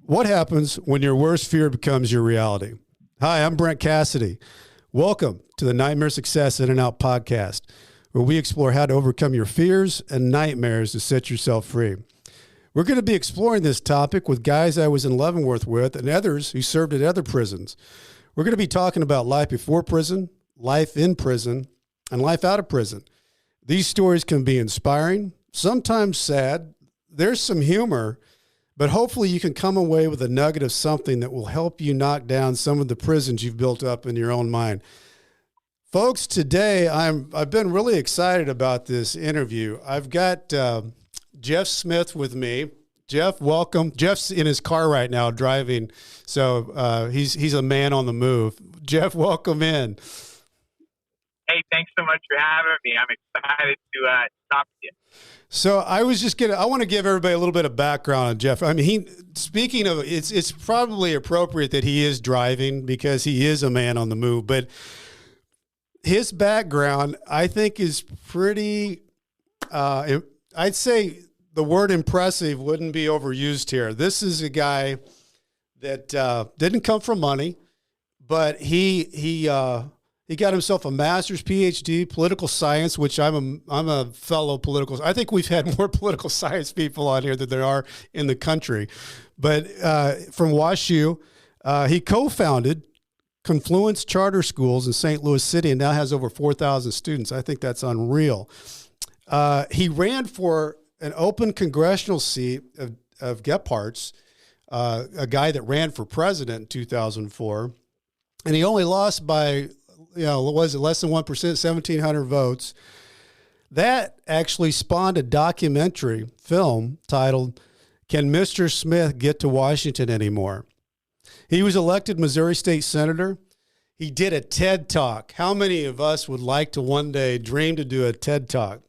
What happens when your worst fear becomes your reality? Hi, I'm Brent Cassidy. Welcome to the Nightmare Success In and Out podcast, where we explore how to overcome your fears and nightmares to set yourself free. We're going to be exploring this topic with guys I was in Leavenworth with and others who served at other prisons. We're going to be talking about life before prison, life in prison, and life out of prison. These stories can be inspiring, sometimes sad. There's some humor, but hopefully you can come away with a nugget of something that will help you knock down some of the prisons you've built up in your own mind. Folks, today I've been really excited about this interview. I've got Jeff Smith with me. Jeff, welcome. Jeff's in his car right now driving, so he's a man on the move. Jeff, welcome in. Hey, thanks so much for having me. I'm excited to talk to you. So I want to give everybody a little bit of background on Jeff. I mean, speaking of, it's probably appropriate that he is driving because he is a man on the move, but his background, I think, is pretty, I'd say the word impressive wouldn't be overused here. This is a guy that didn't come from money, but he got himself a master's, PhD, political science, which I'm a fellow political. I think we've had more political science people on here than there are in the country. But from WashU, he co-founded Confluence Charter Schools in St. Louis City and now has over 4,000 students. I think that's unreal. He ran for an open congressional seat of Gephardt's, a guy that ran for president in 2004. And he only lost by, was it less than 1%, 1,700 votes. That actually spawned a documentary film titled, Can Mr. Smith Get to Washington Anymore? He was elected Missouri State Senator. He did a TED Talk. How many of us would like to one day dream to do a TED Talk?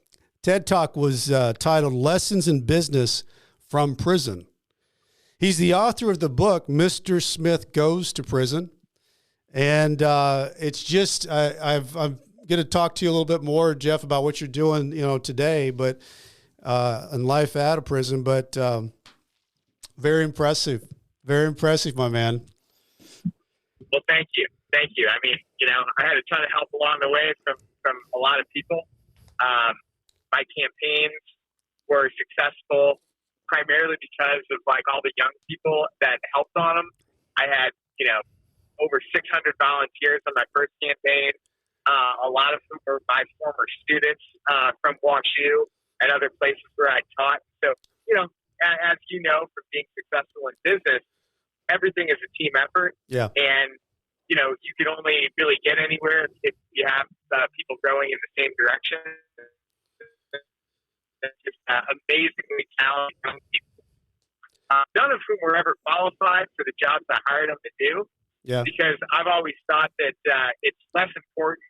TED Talk was titled Lessons in Business from Prison. He's the author of the book, Mr. Smith Goes to Prison. And it's just, I'm going to talk to you a little bit more, Jeff, about what you're doing, today, but in life out of prison. But very impressive, my man. Well, thank you. I mean, I had a ton of help along the way from a lot of people. My campaigns were successful primarily because of all the young people that helped on them. I had, over 600 volunteers on my first campaign. A lot of them were my former students from WashU and other places where I taught. So, as you know, from being successful in business, everything is a team effort. Yeah. And, you can only really get anywhere if you have people growing in the same direction. Just amazingly talented young people. None of whom were ever qualified for the jobs I hired them to do. Yeah. Because I've always thought that it's less important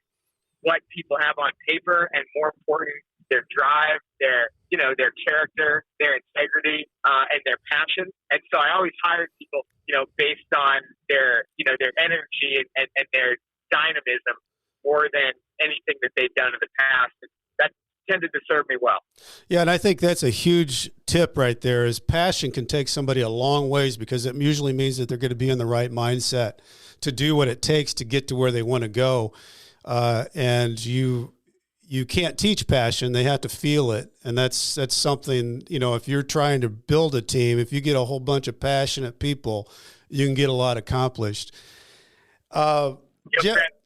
what people have on paper and more important their drive, their character, their integrity, and their passion. And so I always hired people, based on their energy and their dynamism more than anything that they've done in the past. And that tended to serve me well. Yeah, and I think that's a huge tip right there is passion can take somebody a long ways because it usually means that they're going to be in the right mindset to do what it takes to get to where they want to go. And you can't teach passion. They have to feel it. And that's something, if you're trying to build a team, if you get a whole bunch of passionate people, you can get a lot accomplished. Brent,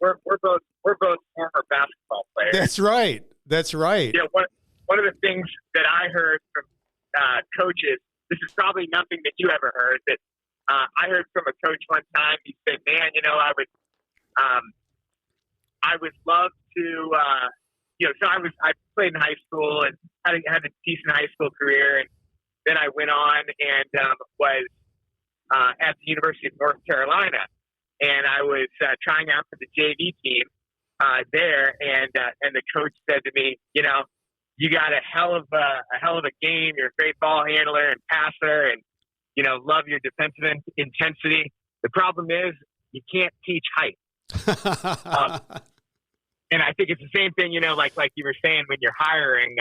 we're both former basketball players. That's right. Yeah, one of the things that I heard from coaches, this is probably nothing that you ever heard, but I heard from a coach one time. He said, "Man, I would love to, So I played in high school and had a decent high school career, and then I went on and was at the University of North Carolina, and I was trying out for the JV team there, and the coach said to me, you got a hell of a game. You're a great ball handler and passer, and love your defensive intensity. The problem is you can't teach height." And I think it's the same thing, like you were saying when you're hiring.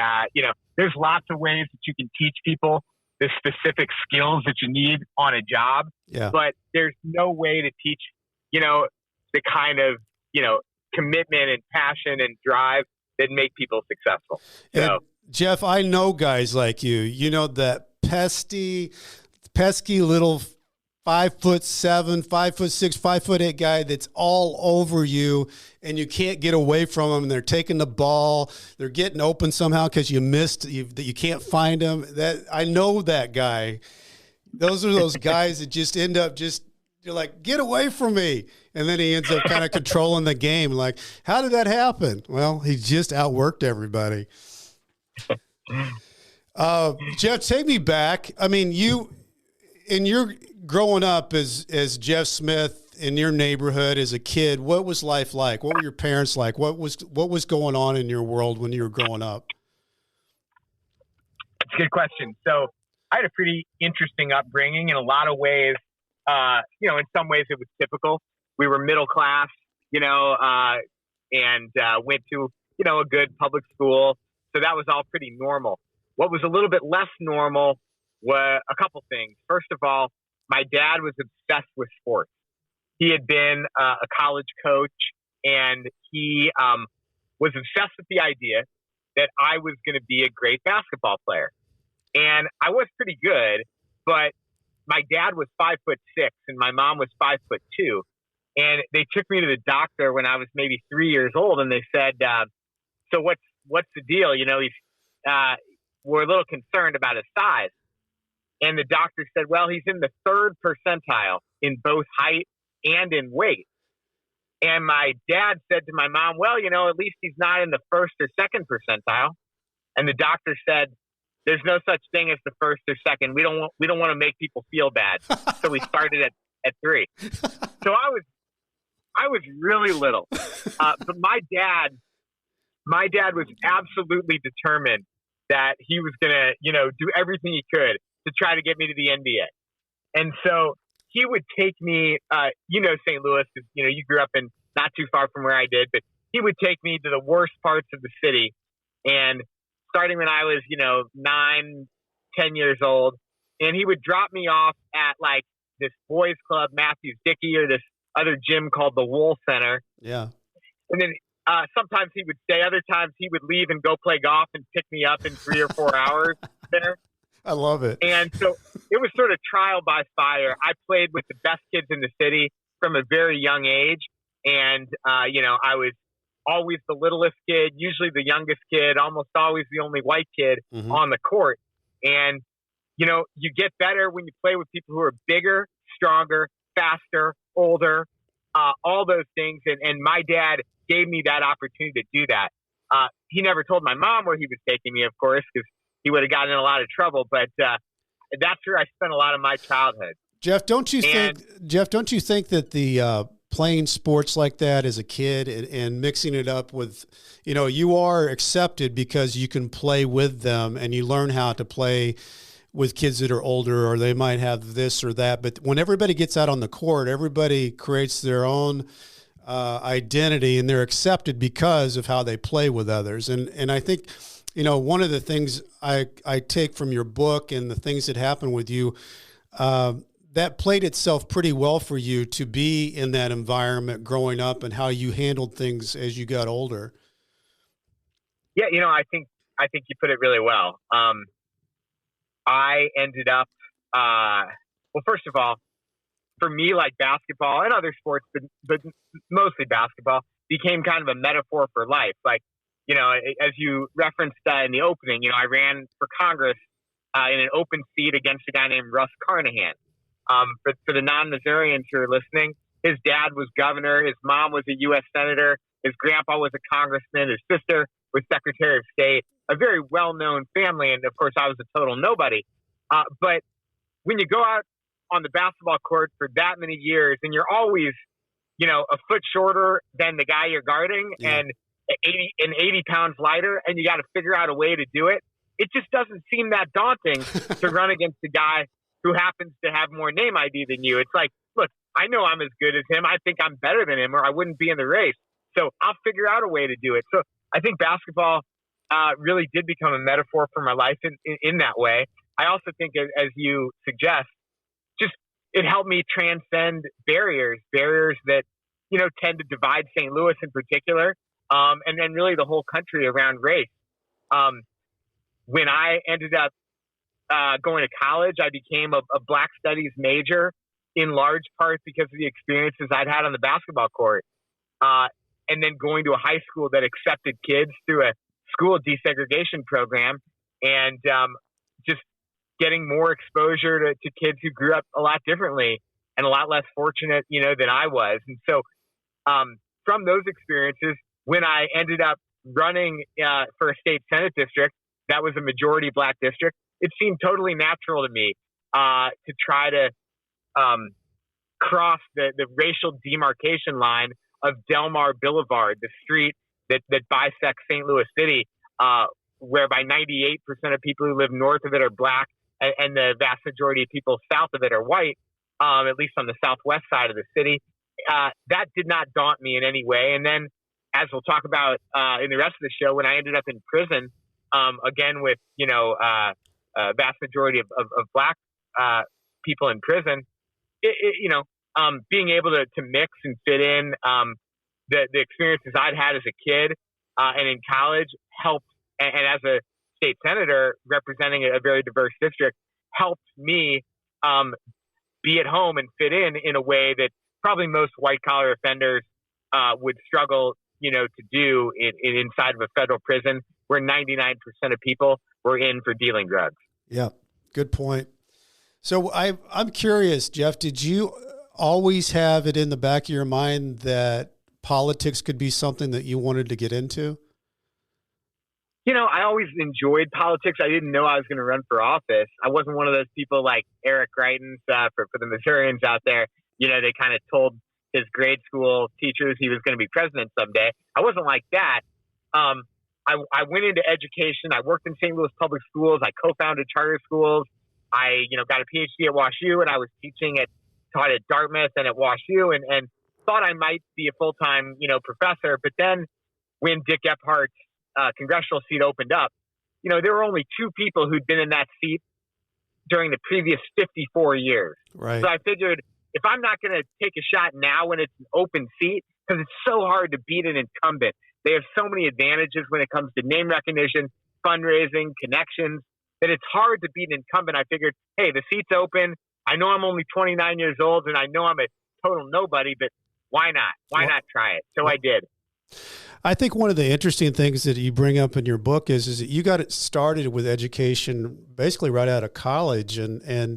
There's lots of ways that you can teach people the specific skills that you need on a job. Yeah. But there's no way to teach, the kind of, commitment and passion and drive that make people successful. So, and Jeff, I know guys like you, that pesky little 5'7", 5'6", 5'8" guy that's all over you, and you can't get away from them. And they're taking the ball, they're getting open somehow because you missed. You can't find them. That I know that guy. Those are those guys that just end up you're like, get away from me, and then he ends up kind of controlling the game. Like, how did that happen? Well, he just outworked everybody. Jeff, take me back. I mean, you're growing up as Jeff Smith in your neighborhood as a kid. What was life like? What were your parents like? What was going on in your world when you were growing up? That's a good question. So I had a pretty interesting upbringing in a lot of ways. In some ways it was typical. We were middle class, and went to, a good public school. So that was all pretty normal. What was a little bit less normal were a couple things. First of all, my dad was obsessed with sports. He had been a college coach, and he was obsessed with the idea that I was going to be a great basketball player. And I was pretty good, but my dad was 5'6" and my mom was 5'2". And they took me to the doctor when I was maybe 3 years old, and they said, so what's the deal? We're a little concerned about his size. And the doctor said, well, he's in the 3rd percentile in both height and in weight. And my dad said to my mom, well, at least he's not in the 1st or 2nd percentile. And the doctor said, there's no such thing as the 1st or 2nd. We don't want to make people feel bad. So we started at 3. So I was really little. But my dad was absolutely determined that he was going to, do everything he could to try to get me to the NBA. And so he would take me, St. Louis, because, you grew up in not too far from where I did, but he would take me to the worst parts of the city. And starting when I was, 9, 10 years old, and he would drop me off at like this boys club, Matthews Dickey, or this other gym called the Wool Center. Yeah. And then sometimes he would stay, other times he would leave and go play golf and pick me up in 3 or 4 hours there. I love it. And so it was sort of trial by fire. I played with the best kids in the city from a very young age. And, I was always the littlest kid, usually the youngest kid, almost always the only white kid on the court. And, you get better when you play with people who are bigger, stronger, faster, older, all those things. And my dad gave me that opportunity to do that. He never told my mom where he was taking me, of course, because he would have gotten in a lot of trouble. But that's where I spent a lot of my childhood. Jeff, don't you think that the playing sports like that as a kid and mixing it up with, you are accepted because you can play with them and you learn how to play with kids that are older, or they might have this or that. But when everybody gets out on the court, everybody creates their own identity, and they're accepted because of how they play with others. And I think, one of the things I take from your book and the things that happen with you, that played itself pretty well for you to be in that environment growing up, and how you handled things as you got older. Yeah, I think you put it really well. I ended up, well, first of all, for me, like basketball and other sports, but mostly basketball, became kind of a metaphor for life. Like, as you referenced in the opening, I ran for Congress in an open seat against a guy named Russ Carnahan. For the non-Missourians who are listening, his dad was governor, his mom was a U.S. senator, his grandpa was a congressman, his sister was Secretary of State, a very well-known family, and of course I was a total nobody. But when you go out on the basketball court for that many years, and you're always, a foot shorter than the guy you're guarding, and 80 pounds lighter, and you got to figure out a way to do it, it just doesn't seem that daunting to run against a guy who happens to have more name ID than you. It's like, look, I know I'm as good as him. I think I'm better than him, or I wouldn't be in the race. So I'll figure out a way to do it. So I think basketball really did become a metaphor for my life in that way. I also think, as you suggest, just it helped me transcend barriers that, tend to divide St. Louis in particular, and then really the whole country around race. When I ended up going to college, I became a Black Studies major, in large part because of the experiences I'd had on the basketball court. And then going to a high school that accepted kids through a school desegregation program, and just getting more exposure to kids who grew up a lot differently and a lot less fortunate, than I was. And so from those experiences, when I ended up running for a state Senate district that was a majority Black district, it seemed totally natural to me to try to cross the racial demarcation line of Delmar Boulevard, the street that bisects St. Louis City, whereby 98% of people who live north of it are Black, and the vast majority of people south of it are white, at least on the southwest side of the city. That did not daunt me in any way. And then, as we'll talk about in the rest of the show, when I ended up in prison, again with a vast majority of Black people in prison, being able to mix and fit in the experiences I'd had as a kid and in college helped, and as a state senator representing a very diverse district, helped me be at home and fit in a way that probably most white collar offenders would struggle, to do inside of a federal prison where 99% of people were in for dealing drugs. Yeah, good point. So I'm curious, Jeff, did you always have it in the back of your mind that politics could be something that you wanted to get into? I always enjoyed politics. I didn't know I was going to run for office. I wasn't one of those people like Eric Greitens for the Missourians out there. They kind of told his grade school teachers he was going to be president someday. I wasn't like that. I went into education. I worked in St. Louis public schools. I co-founded charter schools. I, got a PhD at WashU, and I was taught at Dartmouth and at WashU, and thought I might be a full-time, professor. But then when Dick Gephardt's congressional seat opened up, there were only two people who'd been in that seat during the previous 54 years. Right. So I figured, if I'm not going to take a shot now when it's an open seat, because it's so hard to beat an incumbent. They have so many advantages when it comes to name recognition, fundraising, connections, that it's hard to beat an incumbent. I figured, hey, the seat's open. I know I'm only 29 years old, and I know I'm a total nobody, but why not? Why not try it? So I did. I think one of the interesting things that you bring up in your book is that you got it started with education basically right out of college, and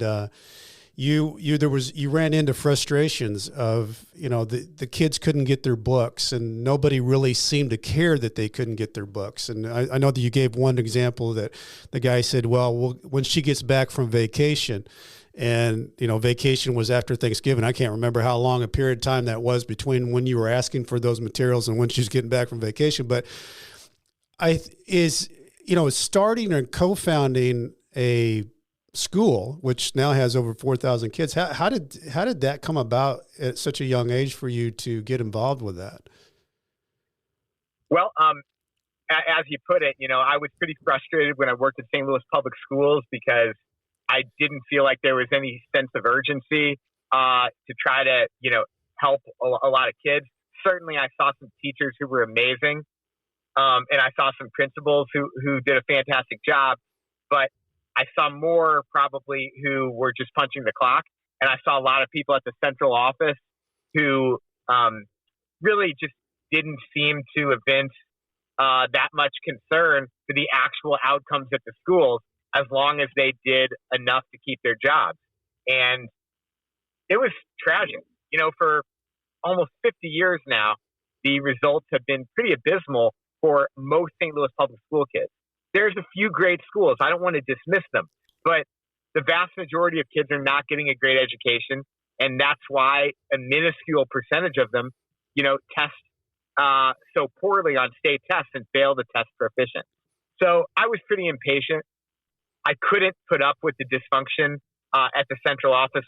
you ran into frustrations of the kids couldn't get their books, and nobody really seemed to care that they couldn't get their books. And I know that you gave one example that the guy said, well, when she gets back from vacation, and vacation was after Thanksgiving. I can't remember how long a period of time that was between when you were asking for those materials and when she was getting back from vacation. But starting and co-founding a school, which now has over 4,000 kids. How did that come about at such a young age for you to get involved with that? Well, as you put it, I was pretty frustrated when I worked at St. Louis Public Schools because I didn't feel like there was any sense of urgency to try to, help a lot of kids. Certainly, I saw some teachers who were amazing, and I saw some principals who did a fantastic job, but I saw more probably who were just punching the clock. And I saw a lot of people at the central office who really just didn't seem to evince that much concern for the actual outcomes at the schools, as long as they did enough to keep their jobs. And it was tragic. For almost 50 years now, the results have been pretty abysmal for most St. Louis public school kids. There's a few great schools. I don't want to dismiss them, but the vast majority of kids are not getting a great education. And that's why a minuscule percentage of them, test so poorly on state tests and fail to test proficient. So I was pretty impatient. I couldn't put up with the dysfunction at the central office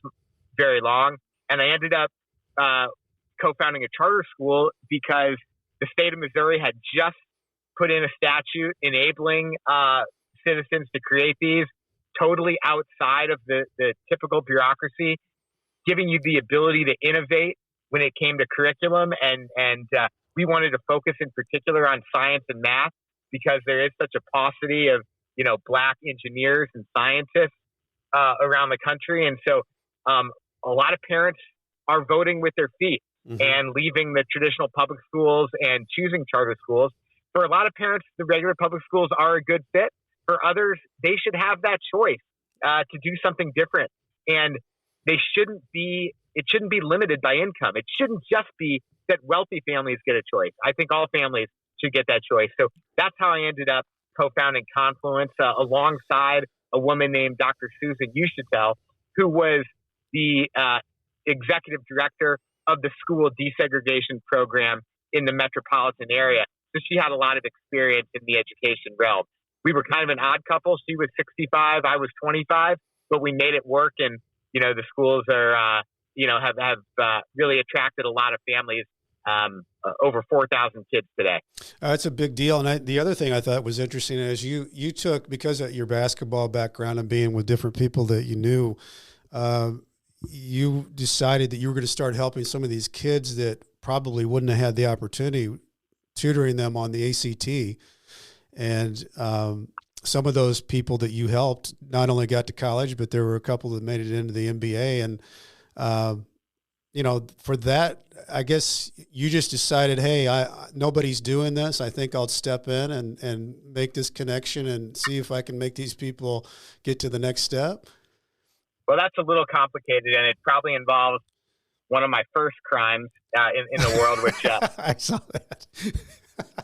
very long. And I ended up co-founding a charter school because the state of Missouri had just put in a statute enabling citizens to create these. totally outside of the typical bureaucracy, giving you the ability to innovate when it came to curriculum. And we wanted to focus in particular on science and math because there is such a paucity of, Black engineers and scientists around the country. And so a lot of parents are voting with their feet and leaving the traditional public schools and choosing charter schools. For a lot of parents, the regular public schools are a good fit. For others, they should have that choice to do something different. And it shouldn't be limited by income. It shouldn't just be that wealthy families get a choice. I think all families should get that choice. So that's how I ended up co-founding Confluence alongside a woman named Dr. Susan Uschitel, who was the executive director of the school desegregation program in the metropolitan area. So she had a lot of experience in the education realm. We were kind of an odd couple. She was 65, I was 25, but we made it work. And, the schools are, have really attracted a lot of families, over 4,000 kids today. That's a big deal. And the other thing I thought was interesting is you took, because of your basketball background and being with different people that you knew, you decided that you were going to start helping some of these kids that probably wouldn't have had the opportunity, tutoring them on the ACT. And some of those people that you helped not only got to college, but there were a couple that made it into the NBA. And, for that, I guess you just decided, hey, nobody's doing this. I think I'll step in and make this connection and see if I can make these people get to the next step. Well, that's a little complicated, and it probably involves one of my first crimes in the world, which I saw that.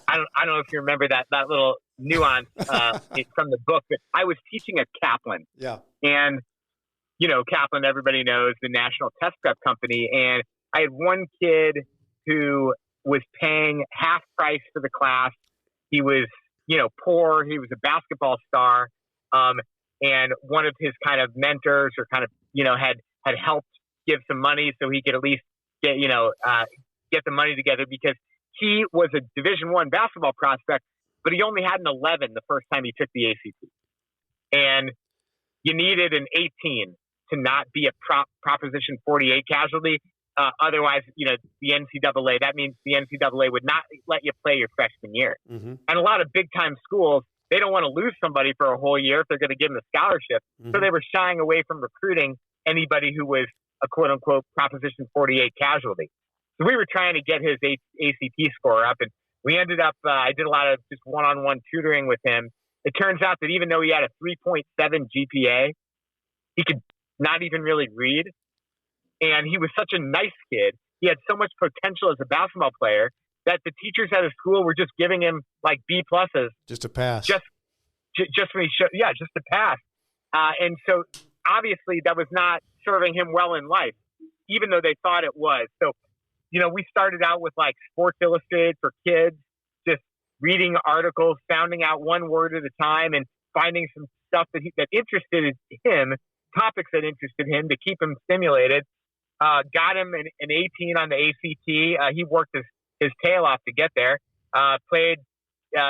I don't know if you remember that little nuance from the book, but I was teaching at Kaplan. Yeah. And, Kaplan, everybody knows, the national test prep company. And I had one kid who was paying half price for the class. He was, poor. He was a basketball star. And one of his kind of mentors or kind of, had helped give some money so he could at least get the money together, because he was a Division I basketball prospect, but he only had an 11 the first time he took the ACT. And you needed an 18 to not be a Proposition 48 casualty. Otherwise, the NCAA, that means the NCAA would not let you play your freshman year. Mm-hmm. And a lot of big-time schools, they don't want to lose somebody for a whole year if they're going to give them a scholarship. Mm-hmm. So they were shying away from recruiting anybody who was a quote-unquote Proposition 48 casualty. So we were trying to get his ACT score up, and we ended up, I did a lot of just one-on-one tutoring with him. It turns out that even though he had a 3.7 GPA, he could not even really read. And he was such a nice kid. He had so much potential as a basketball player that the teachers at his school were just giving him like B pluses. Just to pass. Just when he showed, just to pass. And so obviously that was not serving him well in life, even though they thought it was. So, we started out with like Sports Illustrated for kids, just reading articles, sounding out one word at a time, and finding some stuff that interested him, topics that interested him to keep him stimulated. Got him an 18 on the ACT. He worked his tail off to get there. Played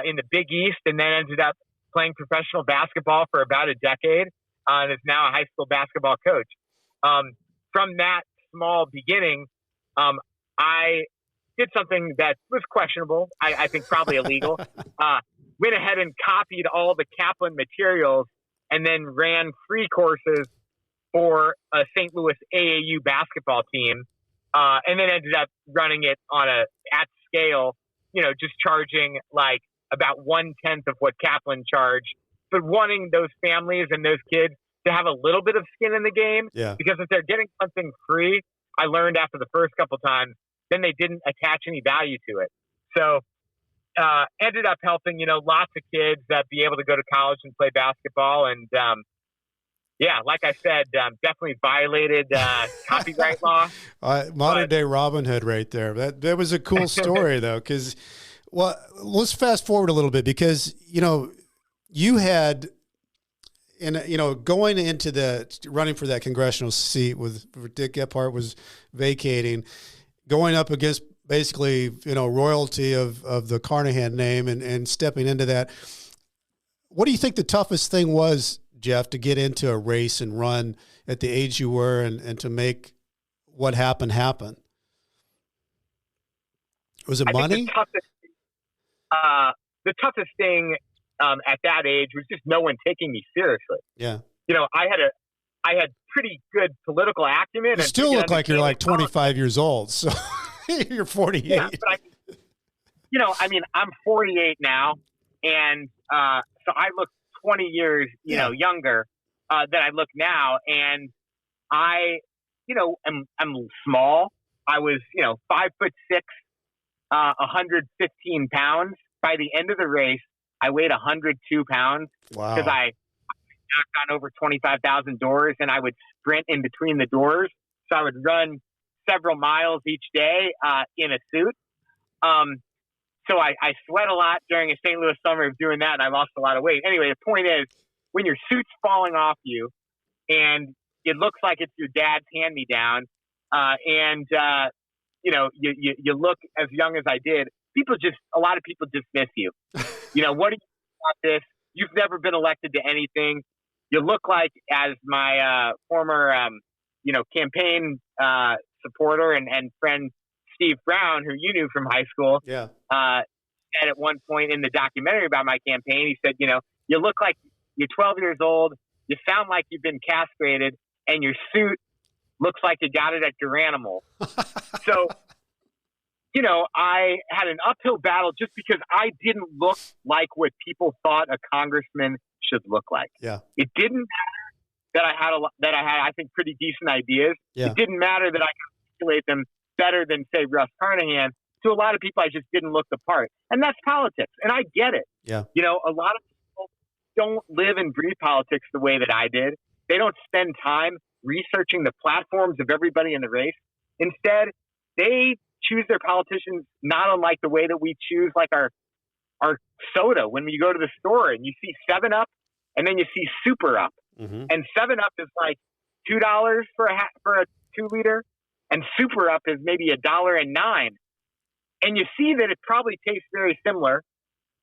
in the Big East, and then ended up playing professional basketball for about a decade, and is now a high school basketball coach. From that small beginning, I did something that was questionable. I think probably illegal. Went ahead and copied all the Kaplan materials and then ran free courses for a St. Louis AAU basketball team. And then ended up running it at scale, just charging like about 1/10 of what Kaplan charged, but wanting those families and those kids to have a little bit of skin in the game. Yeah. Because if they're getting something free, I learned after the first couple times, then they didn't attach any value to it. So ended up helping, lots of kids be able to go to college and play basketball. And like I said, definitely violated copyright law. Modern day Robin Hood right there. That was a cool story though, because let's fast forward a little bit, because you had, and going into running for that congressional seat with Dick Gephardt was vacating, going up against basically royalty of the Carnahan name and stepping into that. What do you think the toughest thing was Jeff, to get into a race and run at the age you were and to make what happened happen? Was it money? The toughest thing at that age was just no one taking me seriously. Yeah. You know, I had pretty good political acumen. You still look like you're like 25 years old. So you're 48. Yeah, but I'm 48 now. And so I look 20 years, younger than I look now. And I, I'm small. I was, 5'6", 115 pounds. By the end of the race, I weighed 102 pounds. Wow. Because I knocked on over 25,000 doors, and I would sprint in between the doors. So I would run several miles each day in a suit. So I sweat a lot during a St. Louis summer of doing that, and I lost a lot of weight. Anyway, the point is, when your suit's falling off you, and it looks like it's your dad's hand-me-down, and you look as young as I did, a lot of people dismiss you. What do you think about this? You've never been elected to anything. You look like, as my former, campaign supporter and friend Steve Brown, who you knew from high school, said at one point in the documentary about my campaign, he said, you look like you're 12 years old, you sound like you've been castrated, and your suit looks like you got it at Duranimal. So, I had an uphill battle just because I didn't look like what people thought a congressman should look like. Yeah. It didn't matter that I had, I think, pretty decent ideas. Yeah. It didn't matter that I could articulate them better than, say, Russ Carnahan. To a lot of people, I just didn't look the part. And that's politics. And I get it. Yeah. A lot of people don't live and breathe politics the way that I did. They don't spend time researching the platforms of everybody in the race. Instead, they choose their politicians not unlike the way that we choose like our soda when you go to the store and you see 7-Up and then you see Super Up. Mm-hmm. And 7-Up is like $2 for a 2-liter, and Super Up is maybe $1.09. And you see that it probably tastes very similar,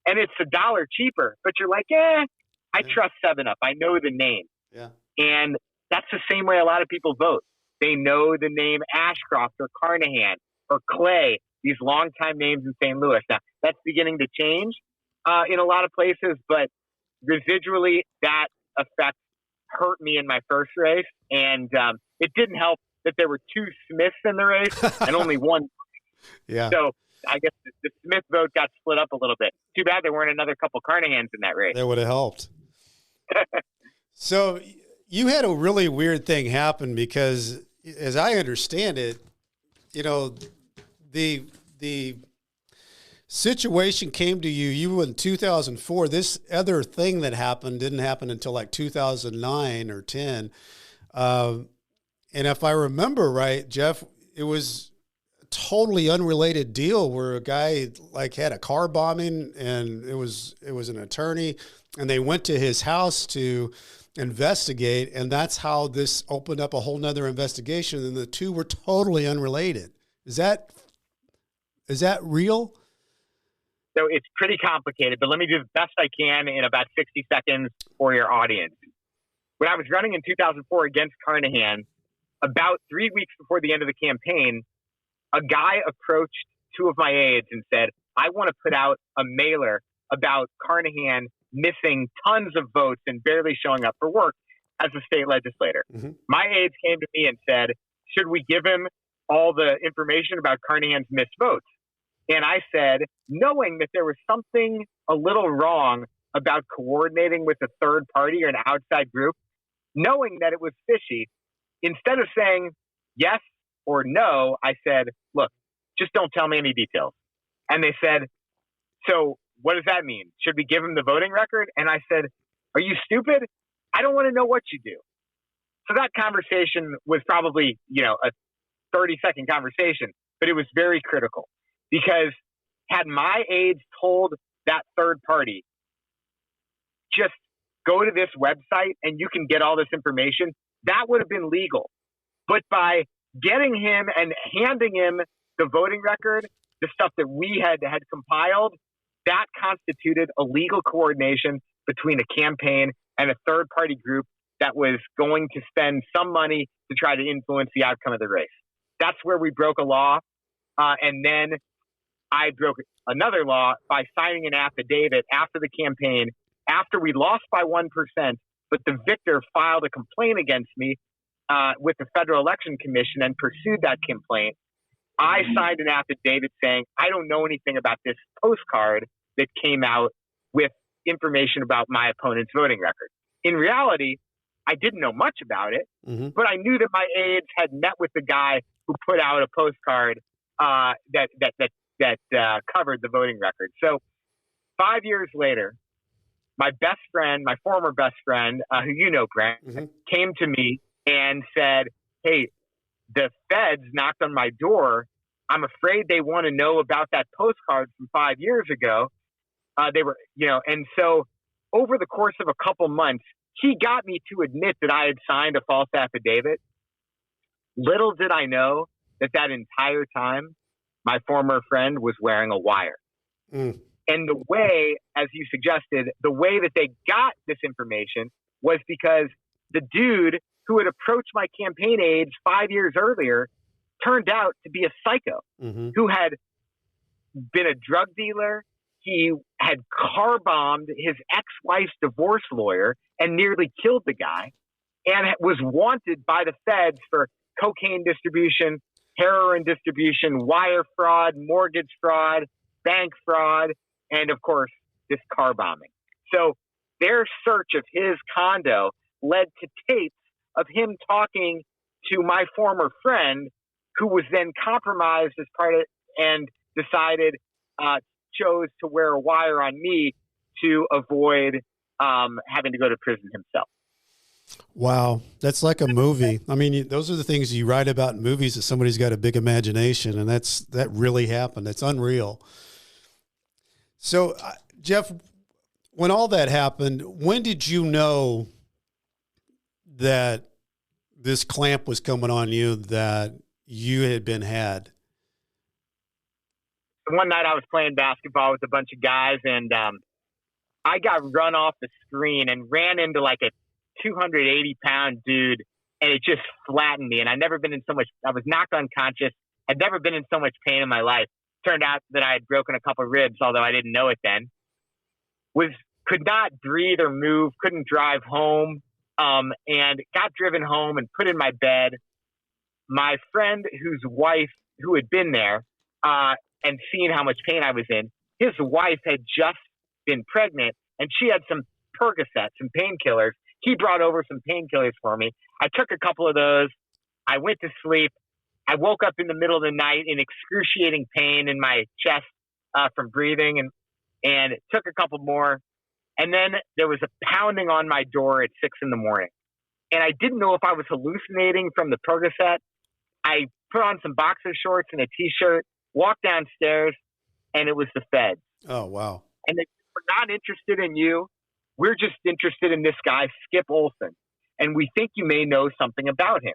and it's $1 cheaper. But you're like, I trust 7-Up. I know the name. Yeah. And that's the same way a lot of people vote. They know the name Ashcroft or Carnahan or Clay, these longtime names in St. Louis. Now, that's beginning to change in a lot of places, but residually, that effect hurt me in my first race. And it didn't help that there were 2 Smiths in the race and only one. Yeah. So I guess the Smith vote got split up a little bit. Too bad there weren't another couple Carnahans in that race. That would have helped. So you had a really weird thing happen because, as I understand it, the situation came to you in 2004. This other thing that happened didn't happen until like 2009 or 10. And if I remember right, Jeff, it was a totally unrelated deal where a guy like had a car bombing, and it was an attorney, and they went to his house to investigate, and that's how this opened up a whole nother investigation, and the two were totally unrelated. Is that real? So it's pretty complicated, but let me do the best I can in about 60 seconds for your audience. When I was running in 2004 against Carnahan, about 3 weeks before the end of the campaign, a guy approached 2 of my aides and said, I want to put out a mailer about Carnahan missing tons of votes and barely showing up for work as a state legislator. Mm-hmm. My aides came to me and said, should we give him all the information about Carnahan's missed votes? And I said, knowing that there was something a little wrong about coordinating with a third party or an outside group, knowing that it was fishy, instead of saying yes or no, I said, look, just don't tell me any details. And they said, so what does that mean? Should we give him the voting record? And I said, are you stupid? I don't want to know what you do. So that conversation was probably, a 30-second conversation, but it was very critical because had my aides told that third party, just go to this website and you can get all this information, that would have been legal. But by getting him and handing him the voting record, the stuff that we had compiled, that constituted a legal coordination between a campaign and a third-party group that was going to spend some money to try to influence the outcome of the race. That's where we broke a law. And then I broke another law by signing an affidavit after the campaign, after we lost by 1%, but the victor filed a complaint against me with the Federal Election Commission and pursued that complaint. I signed an affidavit saying, I don't know anything about this postcard that came out with information about my opponent's voting record. In reality, I didn't know much about it, but I knew that my aides had met with the guy who put out a postcard that covered the voting record. So 5 years later, my best friend, my former best friend, who you know, Brent, came to me and said, hey, the feds knocked on my door. I'm afraid they want to know about that postcard from 5 years ago. They were, and so over the course of a couple months, he got me to admit that I had signed a false affidavit. Little did I know that entire time, my former friend was wearing a wire. And the way, as you suggested, the way that they got this information was because the dude who had approached my campaign aides 5 years earlier turned out to be a psycho who had been a drug dealer. He had car bombed his ex-wife's divorce lawyer and nearly killed the guy, and was wanted by the feds for cocaine distribution, heroin distribution, wire fraud, mortgage fraud, bank fraud, and of course, this car bombing. So their search of his condo led to tapes of him talking to my former friend, who was then compromised as part of and chose to wear a wire on me to avoid having to go to prison himself. Wow. That's like a movie. I mean, those are the things you write about in movies, that somebody's got a big imagination, and that really happened. That's unreal. So, Jeff, when all that happened, when did you know that this clamp was coming on you, that you had been had? One night I was playing basketball with a bunch of guys, and I got run off the screen and ran into like a 280-pound dude, and it just flattened me. And I was knocked unconscious. I'd never been in so much pain in my life. Turned out that I had broken a couple of ribs, although I didn't know it then. Could not breathe or move, couldn't drive home, and got driven home and put in my bed. My friend, whose wife, who had been there and seen how much pain I was in, his wife had just been pregnant, and she had some Percocet, some painkillers. He brought over some painkillers for me. I took a couple of those. I went to sleep. I woke up in the middle of the night in excruciating pain in my chest from breathing, and took a couple more. And then there was a pounding on my door at 6 a.m. And I didn't know if I was hallucinating from the Percocet. I put on some boxer shorts and a T-shirt, walked downstairs, and it was the feds. Oh, wow. And they were not interested in you. We're just interested in this guy, Skip Olson. And we think you may know something about him.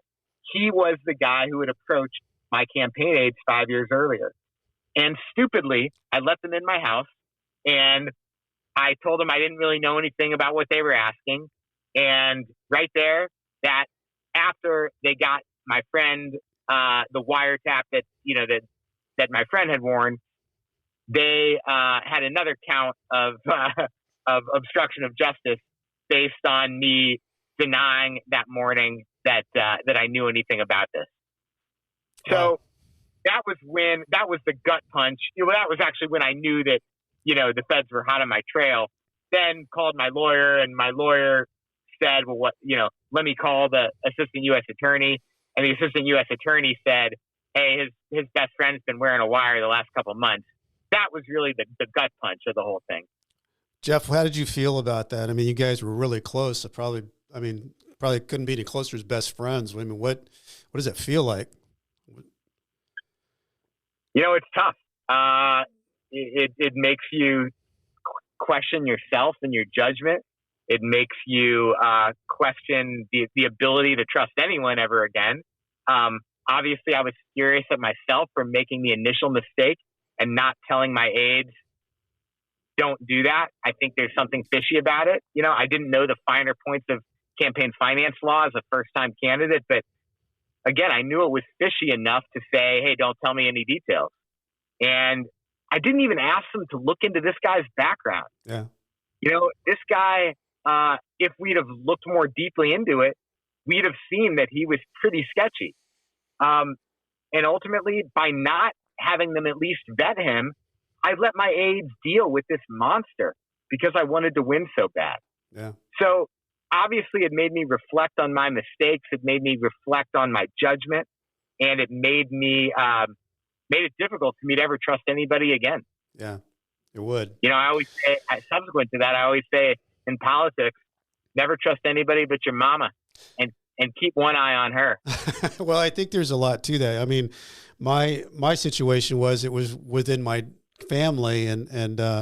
He was the guy who had approached my campaign aides 5 years earlier. And stupidly, I let them in my house, and I told them I didn't really know anything about what they were asking. And right there, that after they got my friend, the wiretap that my friend had worn, they had another count of obstruction of justice based on me denying that morning that I knew anything about this. So that was the gut punch. That was actually when I knew that, the feds were hot on my trail. Then called my lawyer, and my lawyer said, well, let me call the assistant U.S. attorney. And the assistant U.S. attorney said, hey, his best friend's been wearing a wire the last couple of months. That was really the gut punch of the whole thing. Jeff, how did you feel about that? I mean, you guys were really close. Probably couldn't be any closer as best friends. I mean, what does it feel like? It's tough. It makes you question yourself and your judgment. It makes you question the ability to trust anyone ever again. Obviously, I was furious at myself for making the initial mistake and not telling my aides don't do that. I think there's something fishy about it. You know, I didn't know the finer points of campaign finance law as a first-time candidate, but again, I knew it was fishy enough to say, hey, don't tell me any details. And I didn't even ask them to look into this guy's background. Yeah. You know, this guy, if we'd have looked more deeply into it, we'd have seen that he was pretty sketchy. And ultimately, by not having them at least vet him, I let my aides deal with this monster because I wanted to win so bad. Yeah. So obviously it made me reflect on my mistakes. It made me reflect on my judgment, and it made it difficult for me to ever trust anybody again. Yeah, it would. You know, I always say, subsequent to that, I always say in politics, never trust anybody but your mama, and keep one eye on her. Well, I think there's a lot to that. I mean, my situation was, it was within my family, and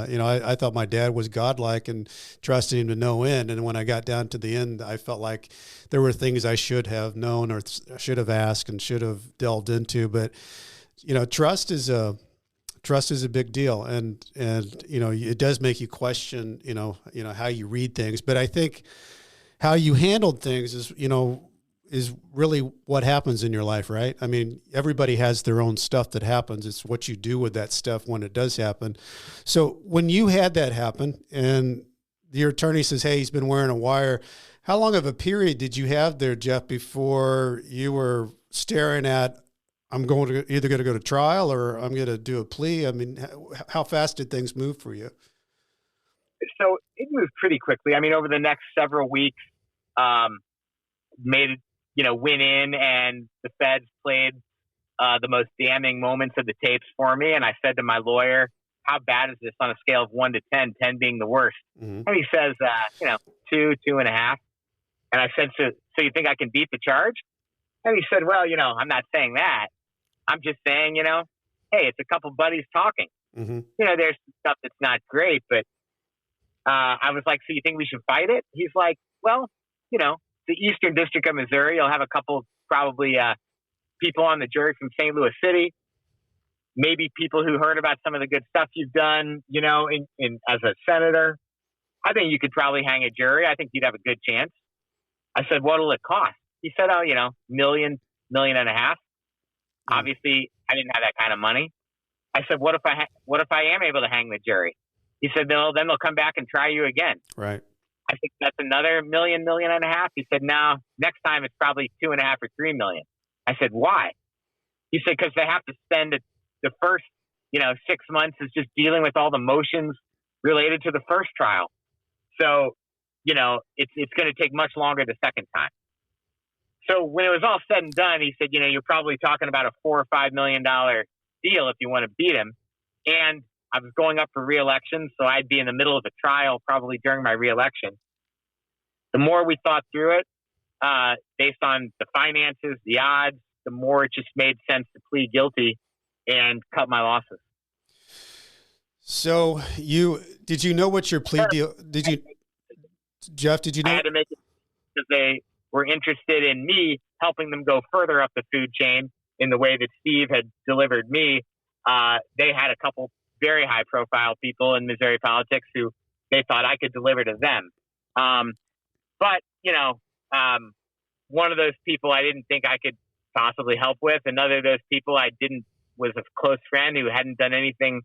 you know, I thought my dad was godlike and trusted him to no end. And when I got down to the end, I felt like there were things I should have known or should have asked and should have delved into. But you know, trust is a big deal, and you know, it does make you question, you know how you read things. But I think how you handled things is really what happens in your life, right? I mean, everybody has their own stuff that happens. It's what you do with that stuff when it does happen. So when you had that happen and your attorney says, hey, he's been wearing a wire, how long of a period did you have there, Jeff, before you were staring at, I'm either going to go to trial or I'm going to do a plea? I mean, how fast did things move for you? So it moved pretty quickly. I mean, over the next several weeks, went in, and the feds played the most damning moments of the tapes for me. And I said to my lawyer, how bad is this on a scale of 1 to 10, 10 being the worst? Mm-hmm. And he says, 2, 2.5. And I said, so you think I can beat the charge? And he said, well, I'm not saying that. I'm just saying, hey, it's a couple buddies talking. Mm-hmm. There's stuff that's not great, but I was like, so you think we should fight it? He's like, well, the Eastern District of Missouri, you'll have a couple probably people on the jury from St. Louis City, maybe people who heard about some of the good stuff you've done, in as a senator. I think you could probably hang a jury. I think you'd have a good chance. I said, what'll it cost? He said, $1.5 million. Obviously, I didn't have that kind of money. I said, what if I am able to hang the jury? He said, then they'll come back and try you again. Right. I think that's another $1.5 million. He said, no, next time it's probably 2.5 or 3 million. I said, why? He said, because they have to spend the first, 6 months is just dealing with all the motions related to the first trial. So, it's going to take much longer the second time. So when it was all said and done, he said, you're probably talking about a $4 or $5 million deal if you want to beat him. And I was going up for re-election, so I'd be in the middle of a trial probably during my re-election. The more we thought through it, based on the finances, the odds, the more it just made sense to plead guilty and cut my losses. So did you know what your plea deal? Jeff? Did you know? I had to make it because they were interested in me helping them go further up the food chain in the way that Steve had delivered me. They had a couple very high-profile people in Missouri politics who they thought I could deliver to them. But one of those people I didn't think I could possibly help with. Another of those people was a close friend who hadn't done anything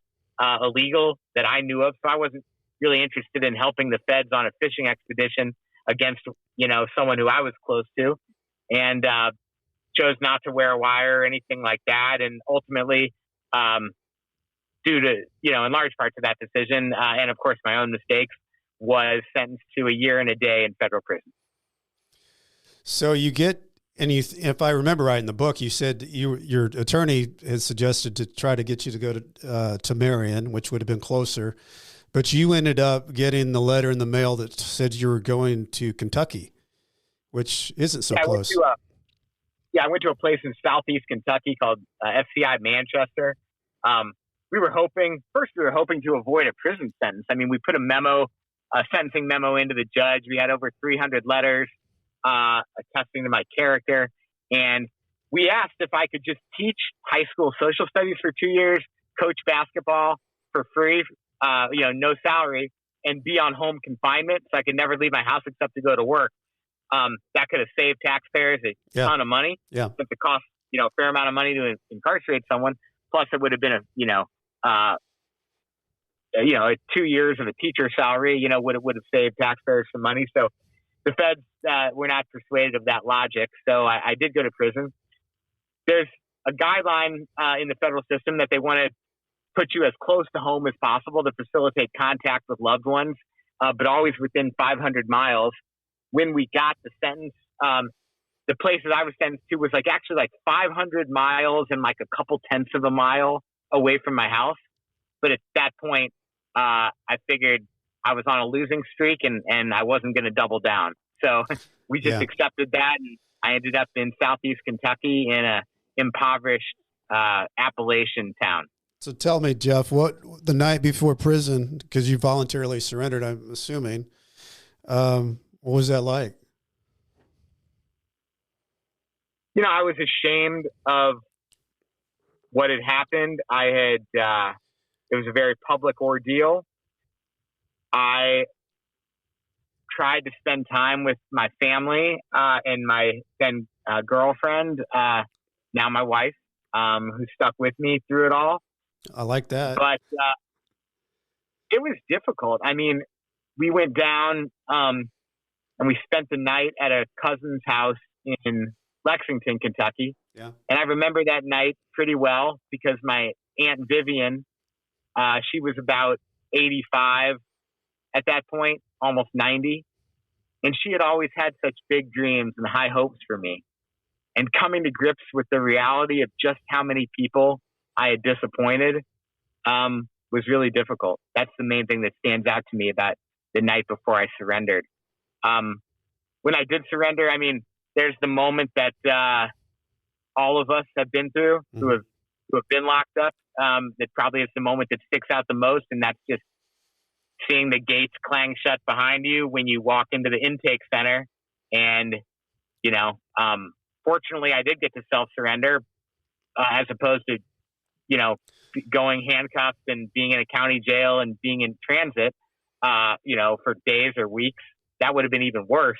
illegal that I knew of. So I wasn't really interested in helping the feds on a fishing expedition against, someone who I was close to, and chose not to wear a wire or anything like that. And ultimately, due to, in large part to that decision, and of course my own mistakes, was sentenced to 1 year and a day in federal prison. So you get, if I remember right in the book, you said your attorney had suggested to try to get you to go to Marion, which would have been closer, but you ended up getting the letter in the mail that said you were going to Kentucky, which isn't so close. I went to a place in southeast Kentucky called FCI Manchester. We were hoping to avoid a prison sentence. I mean, we put a sentencing memo into the judge. We had over 300 letters attesting to my character. And we asked if I could just teach high school social studies for 2 years, coach basketball for free no salary, and be on home confinement, so I could never leave my house except to go to work. That could have saved taxpayers a ton of money. Yeah. But it cost, a fair amount of money to incarcerate someone. Plus, it would have been 2 years of a teacher salary, would have saved taxpayers some money. So the feds were not persuaded of that logic. So I did go to prison. There's a guideline in the federal system that they want to put you as close to home as possible to facilitate contact with loved ones, but always within 500 miles. When we got the sentence, the places I was sentenced to was actually 500 miles and a couple tenths of a mile away from my house. But at that point, I figured I was on a losing streak and I wasn't going to double down. So we just accepted that. And I ended up in Southeast Kentucky in a impoverished Appalachian town. So tell me, Jeff, what the night before prison, because you voluntarily surrendered, I'm assuming, what was that like? I was ashamed of what had happened. It was a very public ordeal. I tried to spend time with my family and my then girlfriend, now my wife, who stuck with me through it all. I like that. But it was difficult. I mean, we went down and we spent the night at a cousin's house in Lexington, Kentucky. Yeah. And I remember that night pretty well because my Aunt Vivian, she was about 85 at that point, almost 90. And she had always had such big dreams and high hopes for me. And coming to grips with the reality of just how many people I had disappointed was really difficult. That's the main thing that stands out to me about the night before I surrendered. When I did surrender, I mean, there's the moment that all of us have been through who have been locked up. That probably is the moment that sticks out the most, and that's just seeing the gates clang shut behind you when you walk into the intake center. And fortunately, I did get to self-surrender as opposed to going handcuffed and being in a county jail and being in transit, for days or weeks. That would have been even worse.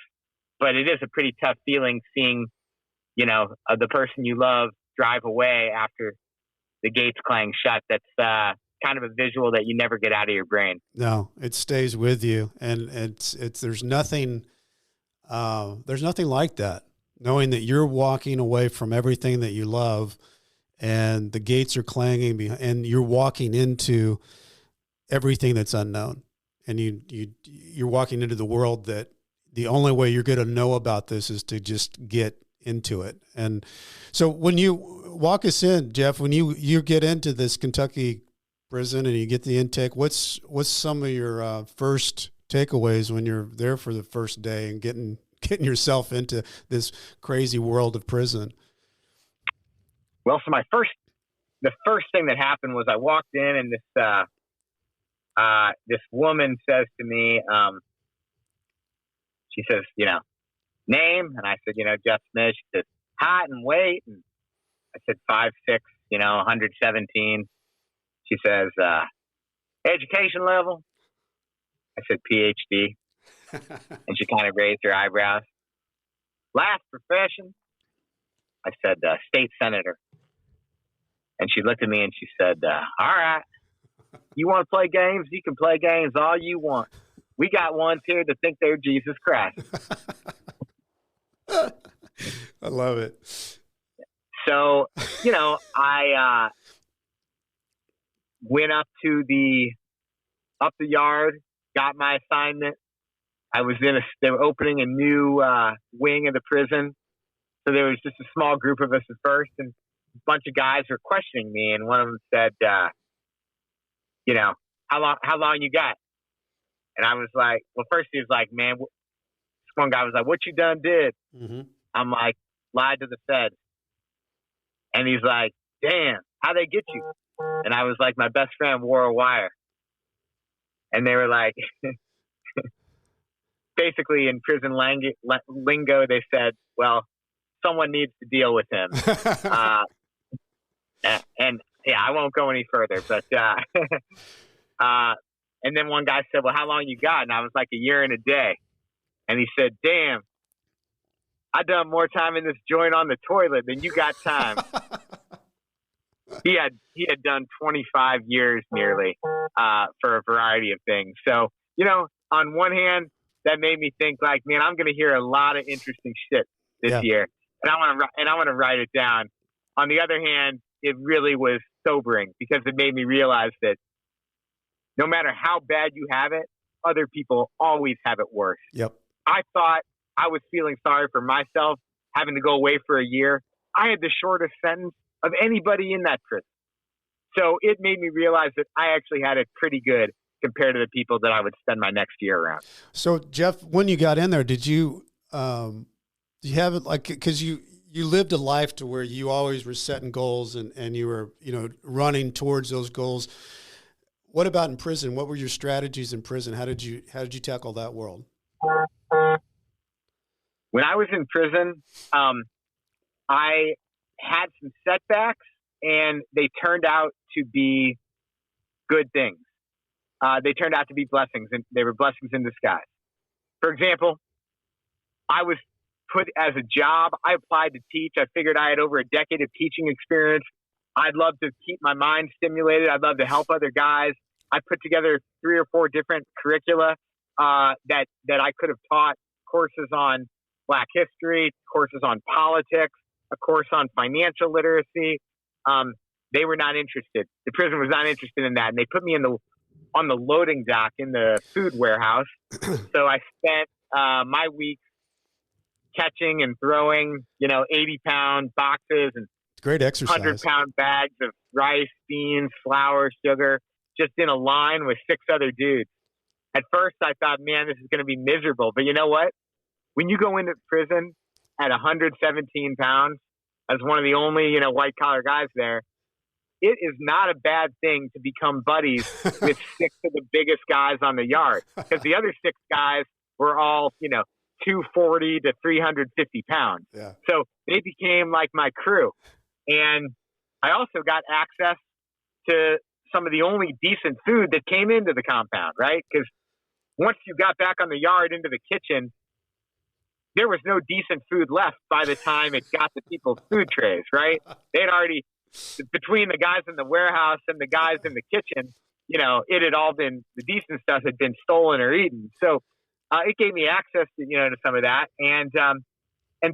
But it is a pretty tough feeling seeing, the person you love drive away after the gates clang shut. That's kind of a visual that you never get out of your brain. No, it stays with you, and there's nothing like that. Knowing that you're walking away from everything that you love, and the gates are clanging behind, and you're walking into everything that's unknown, and you're walking into the world that the only way you're going to know about this is to just get into it. And so when you walk us in, Jeff, when you get into this Kentucky prison and you get the intake, what's some of your first takeaways when you're there for the first day and getting yourself into this crazy world of prison? Well, so the first thing that happened was I walked in and this woman says to me, she says, name? And I said, Jeff Smith. She says, height and weight. And I said, 5'6", 117. She says, education level? I said, PhD. And she kind of raised her eyebrows. Last profession? I said, state senator. And she looked at me and she said, all right, you want to play games? You can play games all you want. We got ones here that think they're Jesus Christ. I love it. So, I went up the yard, got my assignment. I was they were opening a new wing of the prison. So there was just a small group of us at first, and a bunch of guys were questioning me. And one of them said, how long you got? And I was like, well, first he was like, man, this one guy was like, what you done did? Mm-hmm. I'm like, lied to the feds. And he's like, damn, how'd they get you? And I was like, my best friend wore a wire. And they were like, basically in prison lingo, they said, well, someone needs to deal with him. And yeah, I won't go any further, but And then one guy said, well, how long you got? And I was like, a year and a day. And he said, damn, I done more time in this joint on the toilet than you got time. He had done 25 years nearly for a variety of things. So, you know, on one hand, that made me think like, man, I'm going to hear a lot of interesting shit this year, and I want to write it down. On the other hand, it really was sobering because it made me realize that no matter how bad you have it, other people always have it worse. Yep. I thought I was feeling sorry for myself having to go away for a year. I had the shortest sentence of anybody in that prison. So it made me realize that I actually had it pretty good compared to the people that I would spend my next year around. So Jeff, when you got in there, did you have it like, cause you lived a life to where you always were setting goals and you were, you know, running towards those goals. What about in prison? What were your strategies in prison? How did you tackle that world? When I was in prison, I had some setbacks and they turned out to be good things. They turned out to be blessings, and they were blessings in disguise. For example, I was put as a job. I applied to teach. I figured I had over a decade of teaching experience. I'd love to keep my mind stimulated. I'd love to help other guys. I put together 3 or 4 different curricula that I could have taught courses on Black history, courses on politics, a course on financial literacy. They were not interested. The prison was not interested in that. And they put me on the loading dock in the food warehouse. So I spent my week catching and throwing, 80-pound boxes and great exercise, 100-pound bags of rice, beans, flour, sugar, just in a line with 6 other dudes. At first, I thought, man, this is going to be miserable. But you know what? When you go into prison at 117 pounds, as one of the only, white-collar guys there, it is not a bad thing to become buddies with 6 of the biggest guys on the yard. Because the other 6 guys were all, 240 to 350 pounds. Yeah. So they became like my crew. And I also got access to some of the only decent food that came into the compound, right? Because once you got back on the yard into the kitchen, there was no decent food left by the time it got to people's food trays, right? They had already, between the guys in the warehouse and the guys in the kitchen, it had all been, the decent stuff had been stolen or eaten. So it gave me access to, to some of that. And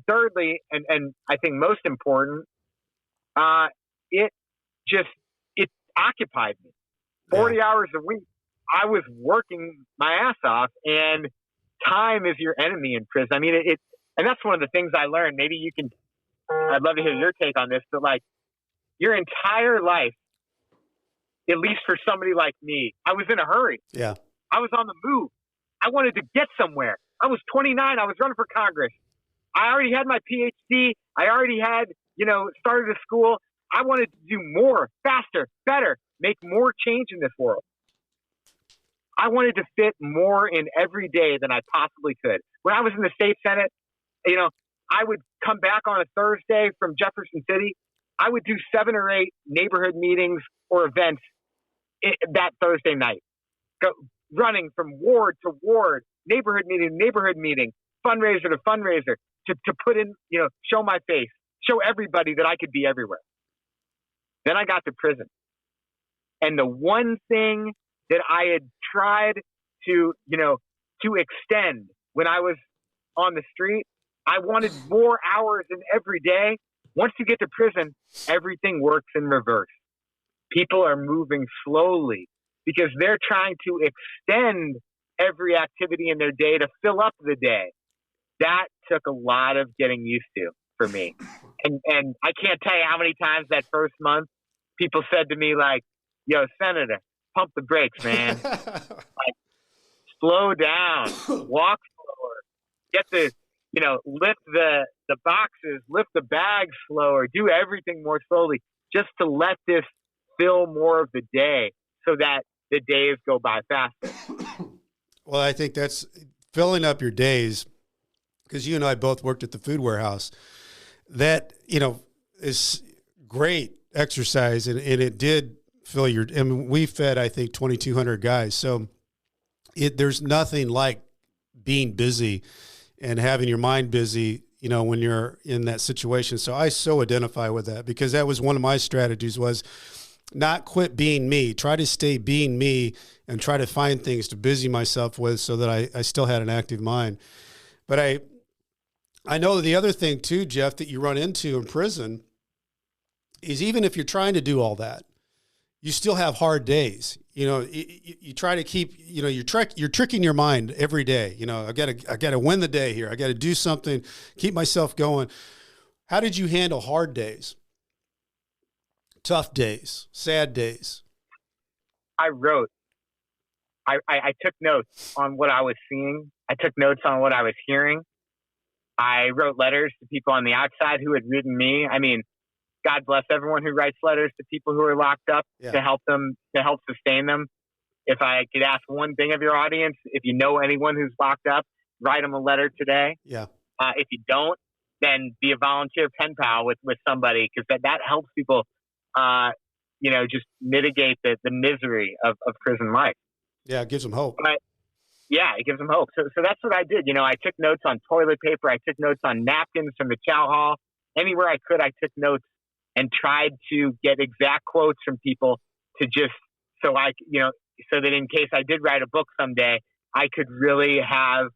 thirdly, and I think most important, it occupied me 40 hours a week. I was working my ass off, and time is your enemy in prison. I mean, and that's one of the things I learned. Maybe you can, I'd love to hear your take on this, but like your entire life, at least for somebody like me, I was in a hurry. Yeah. I was on the move. I wanted to get somewhere. I was 29. I was running for Congress. I already had my PhD. I already had, started a school. I wanted to do more, faster, better, make more change in this world. I wanted to fit more in every day than I possibly could. When I was in the state Senate, I would come back on a Thursday from Jefferson City. I would do 7 or 8 neighborhood meetings or events that Thursday night, running from ward to ward, neighborhood meeting, fundraiser to fundraiser, to put in, show my face, show everybody that I could be everywhere. Then I got to prison. And the one thing that I had tried to extend when I was on the street, I wanted more hours in every day. Once you get to prison, everything works in reverse. People are moving slowly because they're trying to extend every activity in their day to fill up the day. That took a lot of getting used to for me. And I can't tell you how many times that first month people said to me like, yo, Senator, pump the brakes, man. Like, slow down, walk slower, get the, lift the boxes, lift the bags slower, do everything more slowly just to let this fill more of the day so that the days go by faster. Well, I think that's filling up your days, because you and I both worked at the food warehouse. That, is great exercise, and it did fill we fed, I think, 2,200 guys. So there's nothing like being busy and having your mind busy, when you're in that situation. So I so identify with that, because that was one of my strategies, was not quit being me, try to stay being me and try to find things to busy myself with so that I still had an active mind. But I know the other thing too, Jeff, that you run into in prison is, even if you're trying to do all that, you still have hard days. You try to keep, you're tricking your mind every day. I got to win the day here. I got to do something, keep myself going. How did you handle hard days, tough days, sad days? I wrote. I took notes on what I was seeing. I took notes on what I was hearing. I wrote letters to people on the outside who had written me. I mean, God bless everyone who writes letters to people who are locked up to help them, to help sustain them. If I could ask one thing of your audience, if you know anyone who's locked up, write them a letter today. Yeah. If you don't, then be a volunteer pen pal with somebody, because that helps people, just mitigate the misery of prison life. Yeah, it gives them hope. But, yeah, it gives them hope. So that's what I did. I took notes on toilet paper. I took notes on napkins from the chow hall. Anywhere I could, I took notes and tried to get exact quotes from people, to just so that in case I did write a book someday, I could really have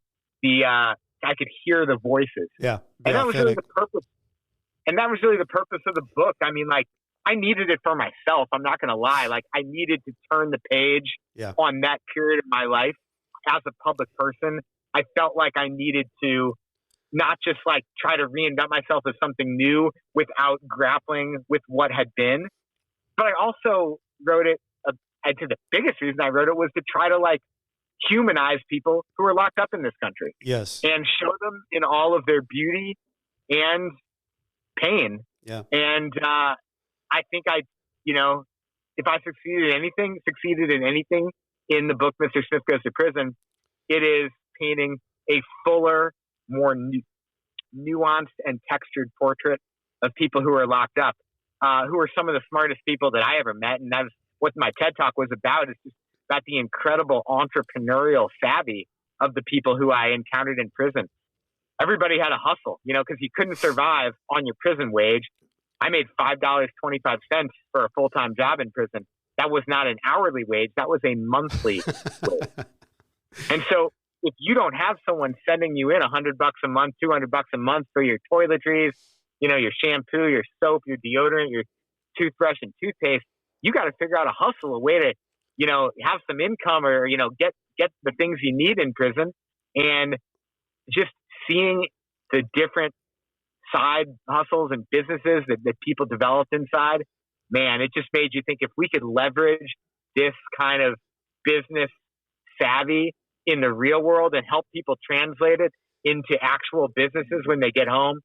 I could hear the voices. Yeah. And that was really the purpose. And that was really the purpose of the book. I mean, I needed it for myself. I'm not going to lie. I needed to turn the page on that period of my life as a public person. I felt like I needed to not just try to reinvent myself as something new without grappling with what had been. But I also wrote it, I'd say the biggest reason I wrote it was to try to humanize people who are locked up in this country. Yes. And show them in all of their beauty and pain. Yeah. And I think if I succeeded in anything in the book, Mr. Smith Goes to Prison, it is painting a fuller, more nuanced and textured portrait of people who are locked up, who are some of the smartest people that I ever met. And that's what my TED Talk was about. It's just about the incredible entrepreneurial savvy of the people who I encountered in prison. Everybody had a hustle, because you couldn't survive on your prison wage. I made $5.25 for a full-time job in prison. That was not an hourly wage. That was a monthly wage. And so if you don't have someone sending you in $100 a month, $200 a month for your toiletries, your shampoo, your soap, your deodorant, your toothbrush and toothpaste, you got to figure out a hustle, a way to, have some income or, get the things you need in prison. And just seeing the different side hustles and businesses that people developed inside, man, it just made you think, if we could leverage this kind of business savvy in the real world and help people translate it into actual businesses when they get home,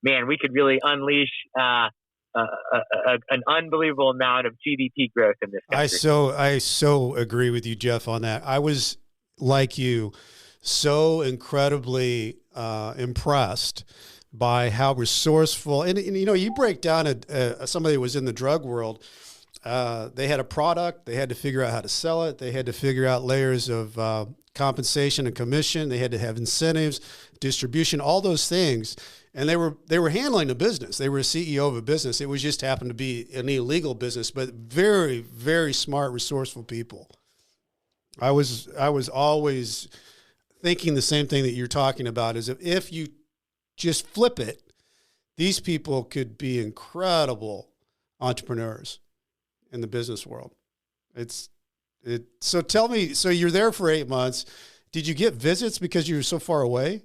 man, we could really unleash an unbelievable amount of GDP growth in this country. I so agree with you, Jeff, on that. I was, like you, so incredibly impressed by how resourceful, and you break down somebody who was in the drug world. They had a product, they had to figure out how to sell it, they had to figure out layers of compensation and commission, they had to have incentives, distribution, all those things. And they were handling a business. They were a CEO of a business. It was just happened to be an illegal business, but very, very smart, resourceful people. I was always thinking the same thing that you're talking about, is if you just flip it, these people could be incredible entrepreneurs in the business world. So tell me, so you're there for 8 months. Did you get visits because you were so far away?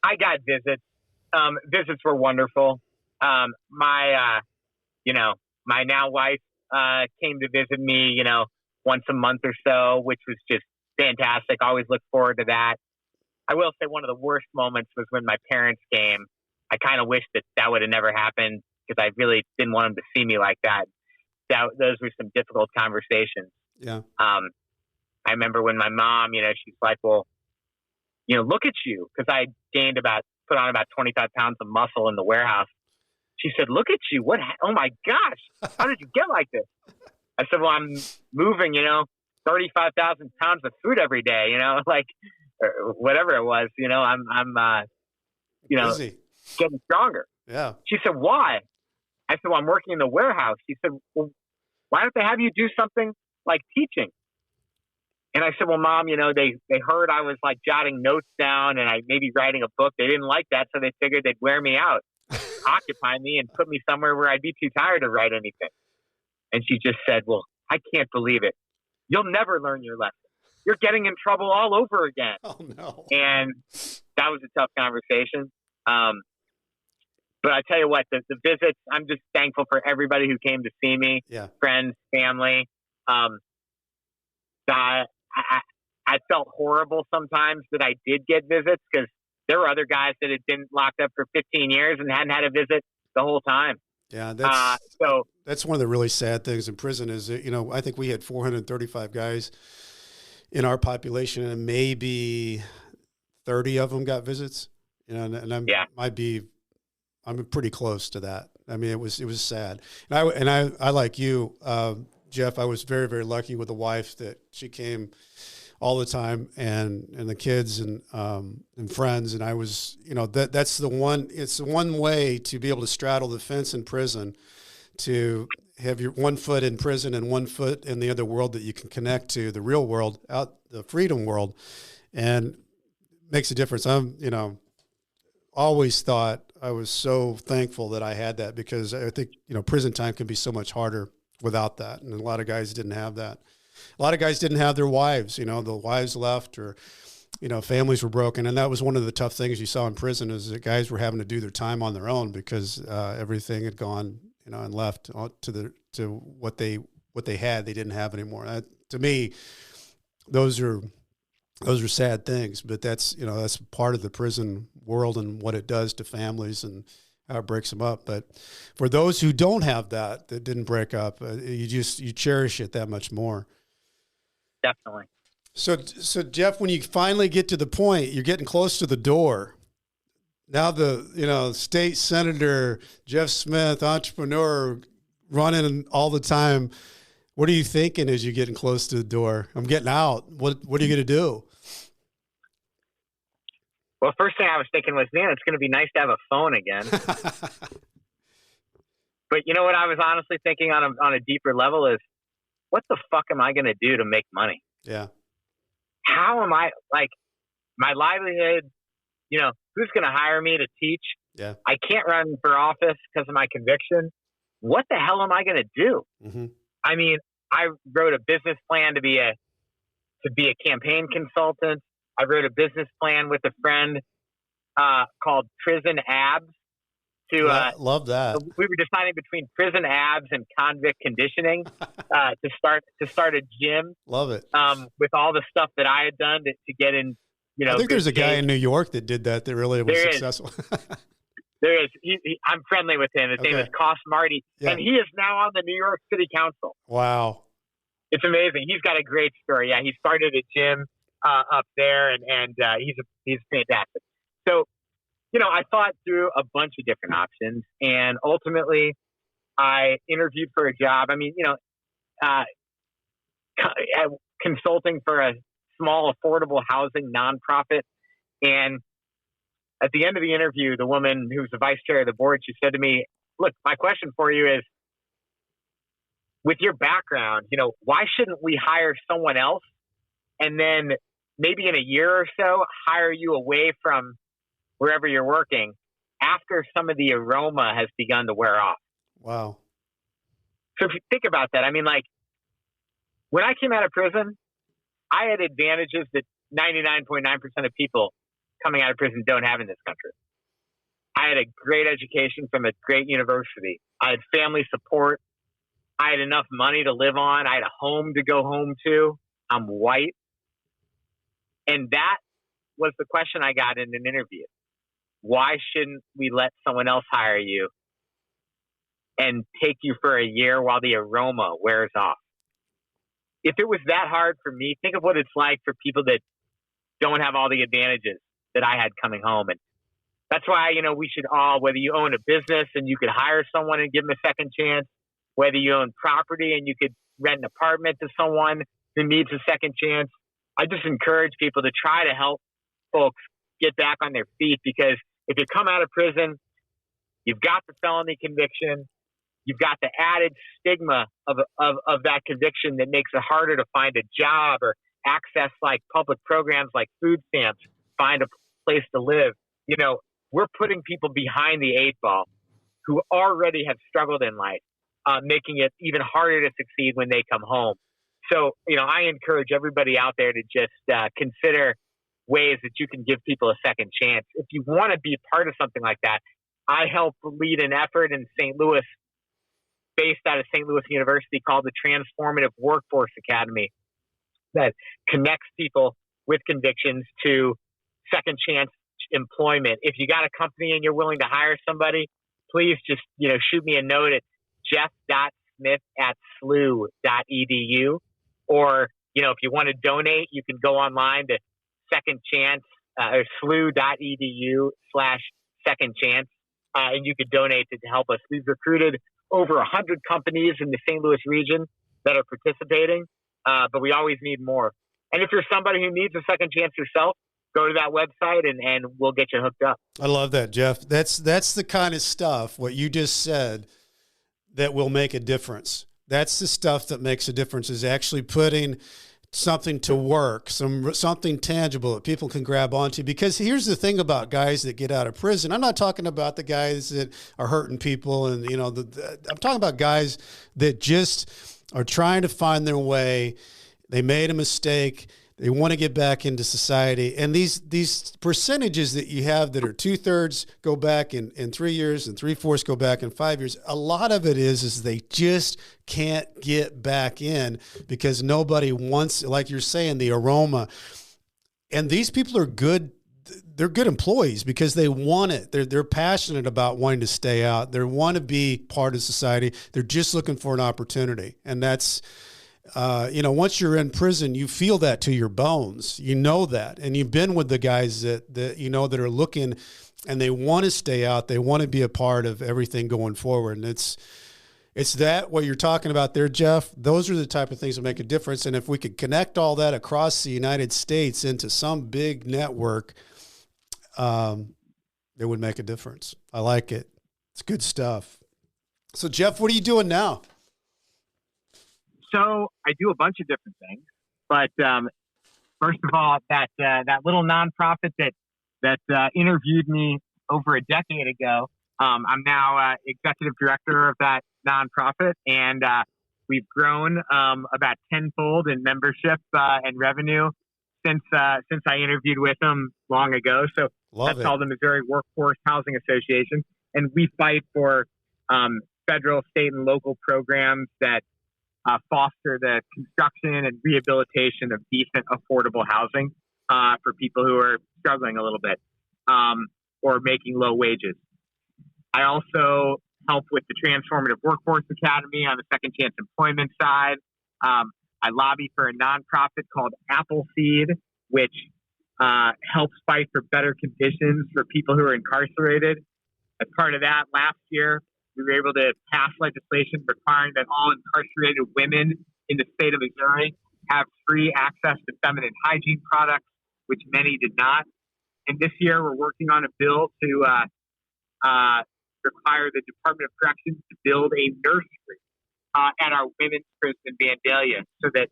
I got visits. Visits were wonderful. My now wife, came to visit me, once a month or so, which was just fantastic. I always look forward to that. I will say one of the worst moments was when my parents came. I kind of wish that would have never happened, because I really didn't want them to see me like that. Those were some difficult conversations. Yeah. I remember when my mom, she's like, well, look at you. Because I put on about 25 pounds of muscle in the warehouse. She said, look at you. Oh my gosh. How did you get like this? I said, well, I'm moving, the 35,000 pounds of food every day, like or whatever it was, I'm Busy. getting stronger. Yeah. She said, why? I said, well, I'm working in the warehouse. She said, well, why don't they have you do something like teaching? And I said, well, Mom, they heard I was like jotting notes down and I maybe writing a book. They didn't like that. So they figured they'd wear me out, occupy me and put me somewhere where I'd be too tired to write anything. And she just said, well, I can't believe it. You'll never learn your lesson. You're getting in trouble all over again. Oh, no. And that was a tough conversation. But I tell you what, the visits, I'm just thankful for everybody who came to see me, friends, family. I felt horrible sometimes that I did get visits because there were other guys that had been locked up for 15 years and hadn't had a visit the whole time. Yeah, that's one of the really sad things in prison is that, I think we had 435 guys in our population and maybe 30 of them got visits, and I'm pretty close to that. I mean, it was sad. And I like you, Jeff, I was very, very lucky with a wife that she came all the time and the kids and friends. And I was, it's the one way to be able to straddle the fence in prison, to have your one foot in prison and one foot in the other world that you can connect to the real world, out the freedom world, and makes a difference. I'm, always thought I was so thankful that I had that because I think, prison time can be so much harder without that. And a lot of guys didn't have that. A lot of guys didn't have their wives, the wives left or, families were broken. And that was one of the tough things you saw in prison is that guys were having to do their time on their own because everything had gone, and left to what they had, they didn't have anymore. To me, those are sad things, but that's part of the prison world and what it does to families and how it breaks them up. But for those who don't have that didn't break up, you cherish it that much more. Definitely. So Jeff, when you finally get to the point, you're getting close to the door. Now the, state senator, Jeff Smith, entrepreneur, running all the time. What are you thinking as you're getting close to the door? I'm getting out. What are you going to do? Well, first thing I was thinking was, man, it's going to be nice to have a phone again. But you know what I was honestly thinking on a deeper level is, what the fuck am I going to do to make money? Yeah. How am I, like, my livelihood, who's going to hire me to teach? Yeah. I can't run for office because of my conviction. What the hell am I going to do? Mm-hmm. I mean, I wrote a business plan to be a campaign consultant. I wrote a business plan with a friend called Prison Abs. Love that. We were deciding between prison abs and convict conditioning to start a gym. Love it. With all the stuff that I had done to get in. I think there's a guy in New York that did that really was successful. There is. I'm friendly with him. His name is Cos Marty, and he is now on the New York City Council. Wow. It's amazing. He's got a great story. Yeah, he started a gym up there, and he's fantastic. So, I thought through a bunch of different options, and ultimately, I interviewed for a job. I mean, consulting for a small affordable housing nonprofit, and at the end of the interview, the woman who was the vice chair of the board, she said to me, "Look, my question for you is, with your background, why shouldn't we hire someone else and then maybe in a year or so hire you away from wherever you're working after some of the aroma has begun to wear off?" Wow. So if you think about that, I mean, like, when I came out of prison, I had advantages that 99.9% of people coming out of prison don't have in this country. I had a great education from a great university. I had family support. I had enough money to live on. I had a home to go home to. I'm white. And that was the question I got in an interview. Why shouldn't we let someone else hire you and take you for a year while the aroma wears off? If it was that hard for me, think of what it's like for people that don't have all the advantages that I had coming home. And that's why, we should all, whether you own a business and you could hire someone and give them a second chance, whether you own property and you could rent an apartment to someone, who needs a second chance. I just encourage people to try to help folks get back on their feet, because if you come out of prison, you've got the felony conviction, you've got the added stigma of that conviction that makes it harder to find a job or access like public programs like food stamps, find a place to live. You know, we're putting people behind the eight ball who already have struggled in life, making it even harder to succeed when they come home. So, you know, I encourage everybody out there to just consider ways that you can give people a second chance. If you want to be part of something like that, I help lead an effort in St. Louis, based out of St. Louis University, called the Transformative Workforce Academy, that connects people with convictions to second chance employment. If you got a company and you're willing to hire somebody, please just, you know, shoot me a note at jeff.smith@slu.edu. Or, you know, if you want to donate, you can go online to second chance or slu.edu/second chance. And you could donate to help us. We've recruited over 100 companies in the St. Louis region that are participating, but we always need more. And if you're somebody who needs a second chance yourself, go to that website and we'll get you hooked up. I love that, Jeff. That's the kind of stuff, what you just said, that will make a difference. That's the stuff that makes a difference, is actually putting something to work, something tangible that people can grab onto. Because here's the thing about guys that get out of prison. I'm not talking about the guys that are hurting people, and you know, I'm talking about guys that just are trying to find their way. They made a mistake. They want to get back into society. And these percentages that you have that are 2/3 go back in 3 years and 3/4 go back in 5 years, a lot of it is they just can't get back in because nobody wants, like you're saying, the aroma. And these people are good. They're good employees because they want it. They're passionate about wanting to stay out. They want to be part of society. They're just looking for an opportunity. And that's, you know, once you're in prison, you feel that to your bones. You know that. And you've been with the guys that you know that are looking and they want to stay out. They want to be a part of everything going forward. And it's that what you're talking about there, Jeff. Those are the type of things that make a difference. And if we could connect all that across the United States into some big network, it would make a difference. I like it. It's good stuff. So, Jeff, what are you doing now? So I do a bunch of different things, but first of all, that little nonprofit that interviewed me over a decade ago, I'm now executive director of that nonprofit, and we've grown about tenfold in membership and revenue since I interviewed with them long ago. So that's called the Missouri Workforce Housing Association, and we fight for federal, state, and local programs that foster the construction and rehabilitation of decent, affordable housing for people who are struggling a little bit or making low wages. I also help with the Transformative Workforce Academy on the second chance employment side. I lobby for a nonprofit called Appleseed, which helps fight for better conditions for people who are incarcerated. As part of that, last year, we were able to pass legislation requiring that all incarcerated women in the state of Missouri have free access to feminine hygiene products, which many did not. And this year, we're working on a bill to require the Department of Corrections to build a nursery at our women's prison in Vandalia, so that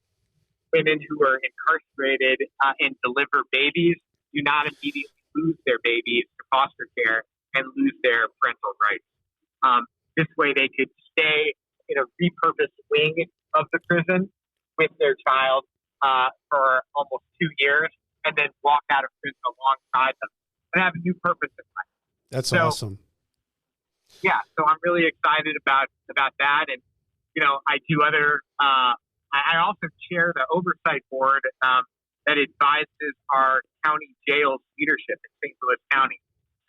women who are incarcerated and deliver babies do not immediately lose their babies to foster care and lose their parental rights. This way they could stay in a repurposed wing of the prison with their child for almost 2 years and then walk out of prison alongside them and have a new purpose in life. That's awesome. Yeah, so I'm really excited about that. And, you know, I do other I also chair the oversight board that advises our county jails leadership in St. Louis County.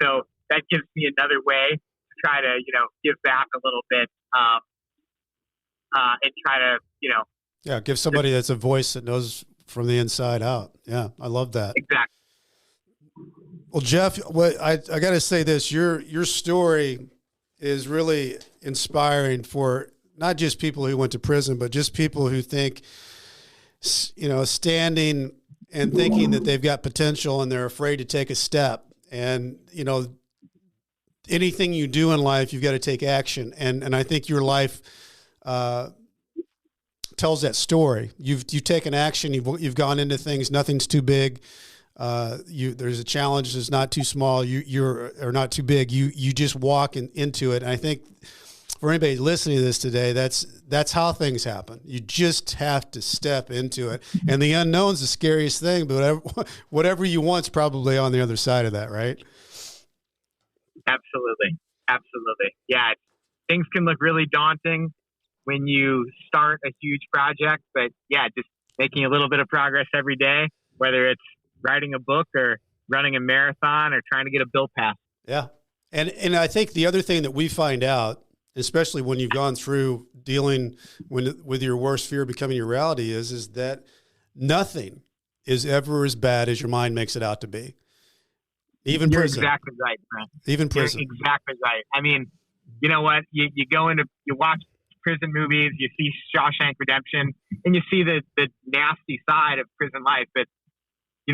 So that gives me another way to try to, you know, give back a little bit and try to, you know. Yeah, give somebody that's a voice that knows from the inside out. Yeah, I love that. Exactly. Well, Jeff, I got to say this. Your story is really inspiring for not just people who went to prison, but just people who think standing and thinking that they've got potential and they're afraid to take a step. And, anything you do in life, you've got to take action. And I think your life tells that story. You've taken action. You've gone into things. Nothing's too big. There's a challenge that's not too small. Or not too big. You just walk into it. And I think for anybody listening to this today, that's how things happen. You just have to step into it. And the unknown's the scariest thing, but whatever you want's probably on the other side of that, right? Absolutely. Yeah. Things can look really daunting when you start a huge project, but yeah, just making a little bit of progress every day, whether it's writing a book or running a marathon or trying to get a bill passed. Yeah. And I think the other thing that we find out, especially when you've gone through dealing with your worst fear becoming your reality, is that nothing is ever as bad as your mind makes it out to be. Even You're prison. Exactly right, Brent. Even prison. You're exactly right. I mean, you know what? You watch prison movies, you see Shawshank Redemption, and you see the nasty side of prison life. But,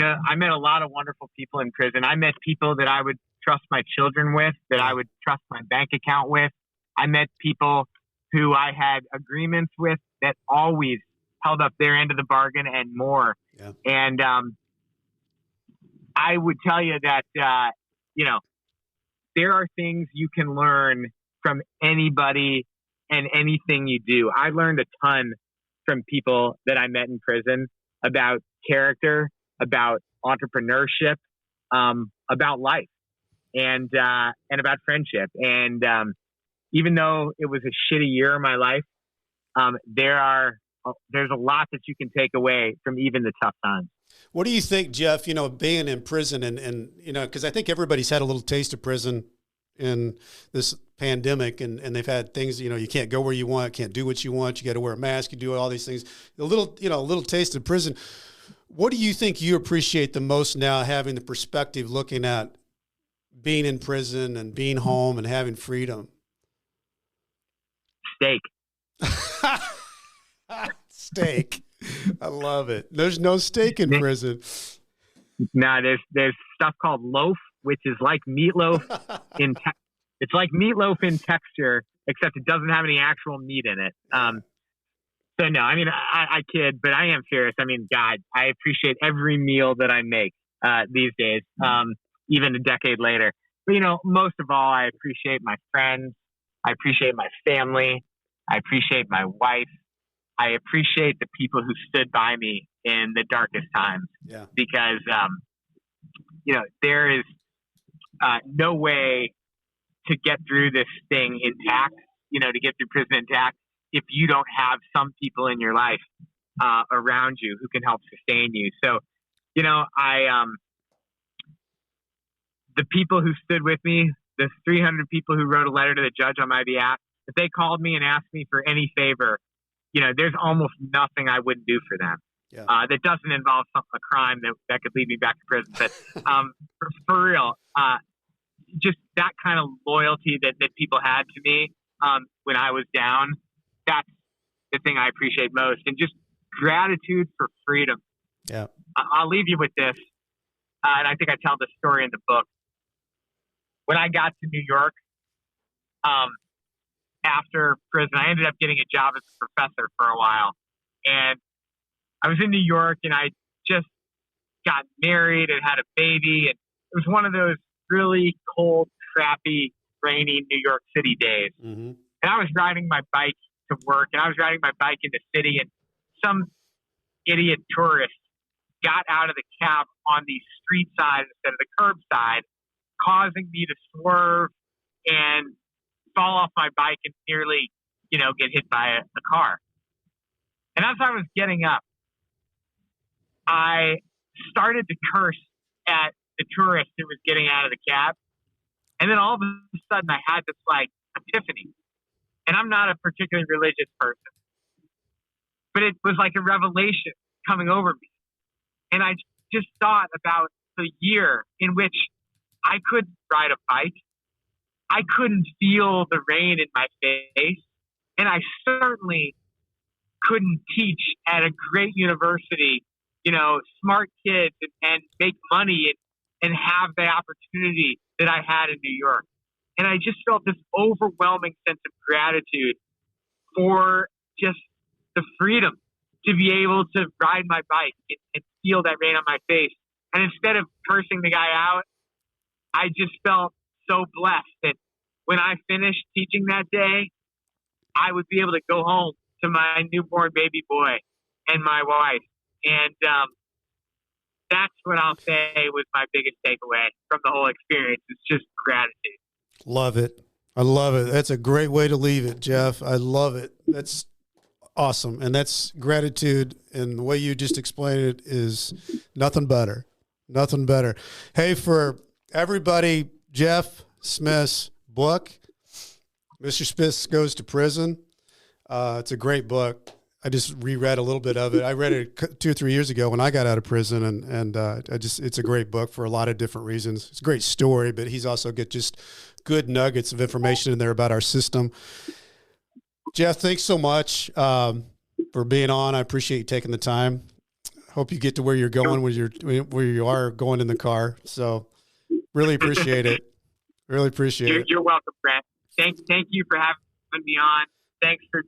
I met a lot of wonderful people in prison. I met people that I would trust my children with, that I would trust my bank account with. I met people who I had agreements with that always held up their end of the bargain and more. Yeah. And I would tell you that, there are things you can learn from anybody and anything you do. I learned a ton from people that I met in prison about character, about entrepreneurship, about life, and about friendship. And even though it was a shitty year in my life, there's a lot that you can take away from even the tough times. What do you think, Jeff, being in prison and because I think everybody's had a little taste of prison in this pandemic and they've had things, you can't go where you want, can't do what you want. You got to wear a mask, you do all these things, a little taste of prison. What do you think you appreciate the most now, having the perspective, looking at being in prison and being home and having freedom? Steak. Steak. I love it. There's no steak in prison. No, there's stuff called loaf, which is like meatloaf it's like meatloaf in texture, except it doesn't have any actual meat in it. So no, I mean, I kid, but I am serious. I mean, God, I appreciate every meal that I make these days, even a decade later. But most of all, I appreciate my friends. I appreciate my family. I appreciate my wife. I appreciate the people who stood by me in the darkest times. Yeah. Because, there is no way to get through this thing intact, to get through prison intact, if you don't have some people in your life around you who can help sustain you. So, the people who stood with me, the 300 people who wrote a letter to the judge on my behalf, if they called me and asked me for any favor, there's almost nothing I wouldn't do for them. Yeah. That doesn't involve a crime that could lead me back to prison. But for real, just that kind of loyalty that people had to me when I was down, that's the thing I appreciate most. And just gratitude for freedom. Yeah. I'll leave you with this. And I think I tell this story in the book. When I got to New York, after prison, I ended up getting a job as a professor for a while. And I was in New York and I just got married and had a baby. And it was one of those really cold, crappy, rainy New York City days. Mm-hmm. And I was riding my bike to work and I was riding my bike in the city and some idiot tourist got out of the cab on the street side instead of the curb side, causing me to swerve and fall off my bike and nearly, get hit by a car. And as I was getting up, I started to curse at the tourist who was getting out of the cab. And then all of a sudden I had this epiphany. And I'm not a particularly religious person, but it was like a revelation coming over me. And I just thought about the year in which I couldn't ride a bike. I couldn't feel the rain in my face. And I certainly couldn't teach at a great university, smart kids and make money and have the opportunity that I had in New York. And I just felt this overwhelming sense of gratitude for just the freedom to be able to ride my bike and feel that rain on my face. And instead of cursing the guy out, I just felt so blessed that when I finished teaching that day, I would be able to go home to my newborn baby boy and my wife. And that's what I'll say was my biggest takeaway from the whole experience. It's just gratitude. Love it. I love it. That's a great way to leave it, Jeff. I love it. That's awesome. And that's gratitude. And the way you just explained it is nothing better. Nothing better. Hey, for everybody, Jeff Smith's book, Mr. Smith Goes to Prison. It's a great book. I just reread a little bit of it. I read it 2 or 3 years ago when I got out of prison, and it's a great book for a lot of different reasons. It's a great story, but he's also got just good nuggets of information in there about our system. Jeff, thanks so much for being on. I appreciate you taking the time. Hope you get to where you're going where you are going in the car. So really appreciate it. Really appreciate it. You're welcome, Brett. Thank you for having me on. Thanks for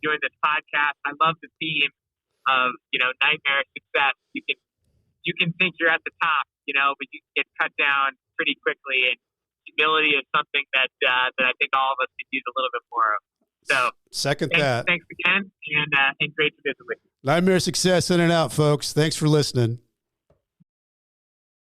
doing this podcast. I love the theme of nightmare success. You can think you're at the top, but you can get cut down pretty quickly. And humility is something that I think all of us could use a little bit more of. So thanks again, and great to visit with you. Nightmare success in and out, folks. Thanks for listening.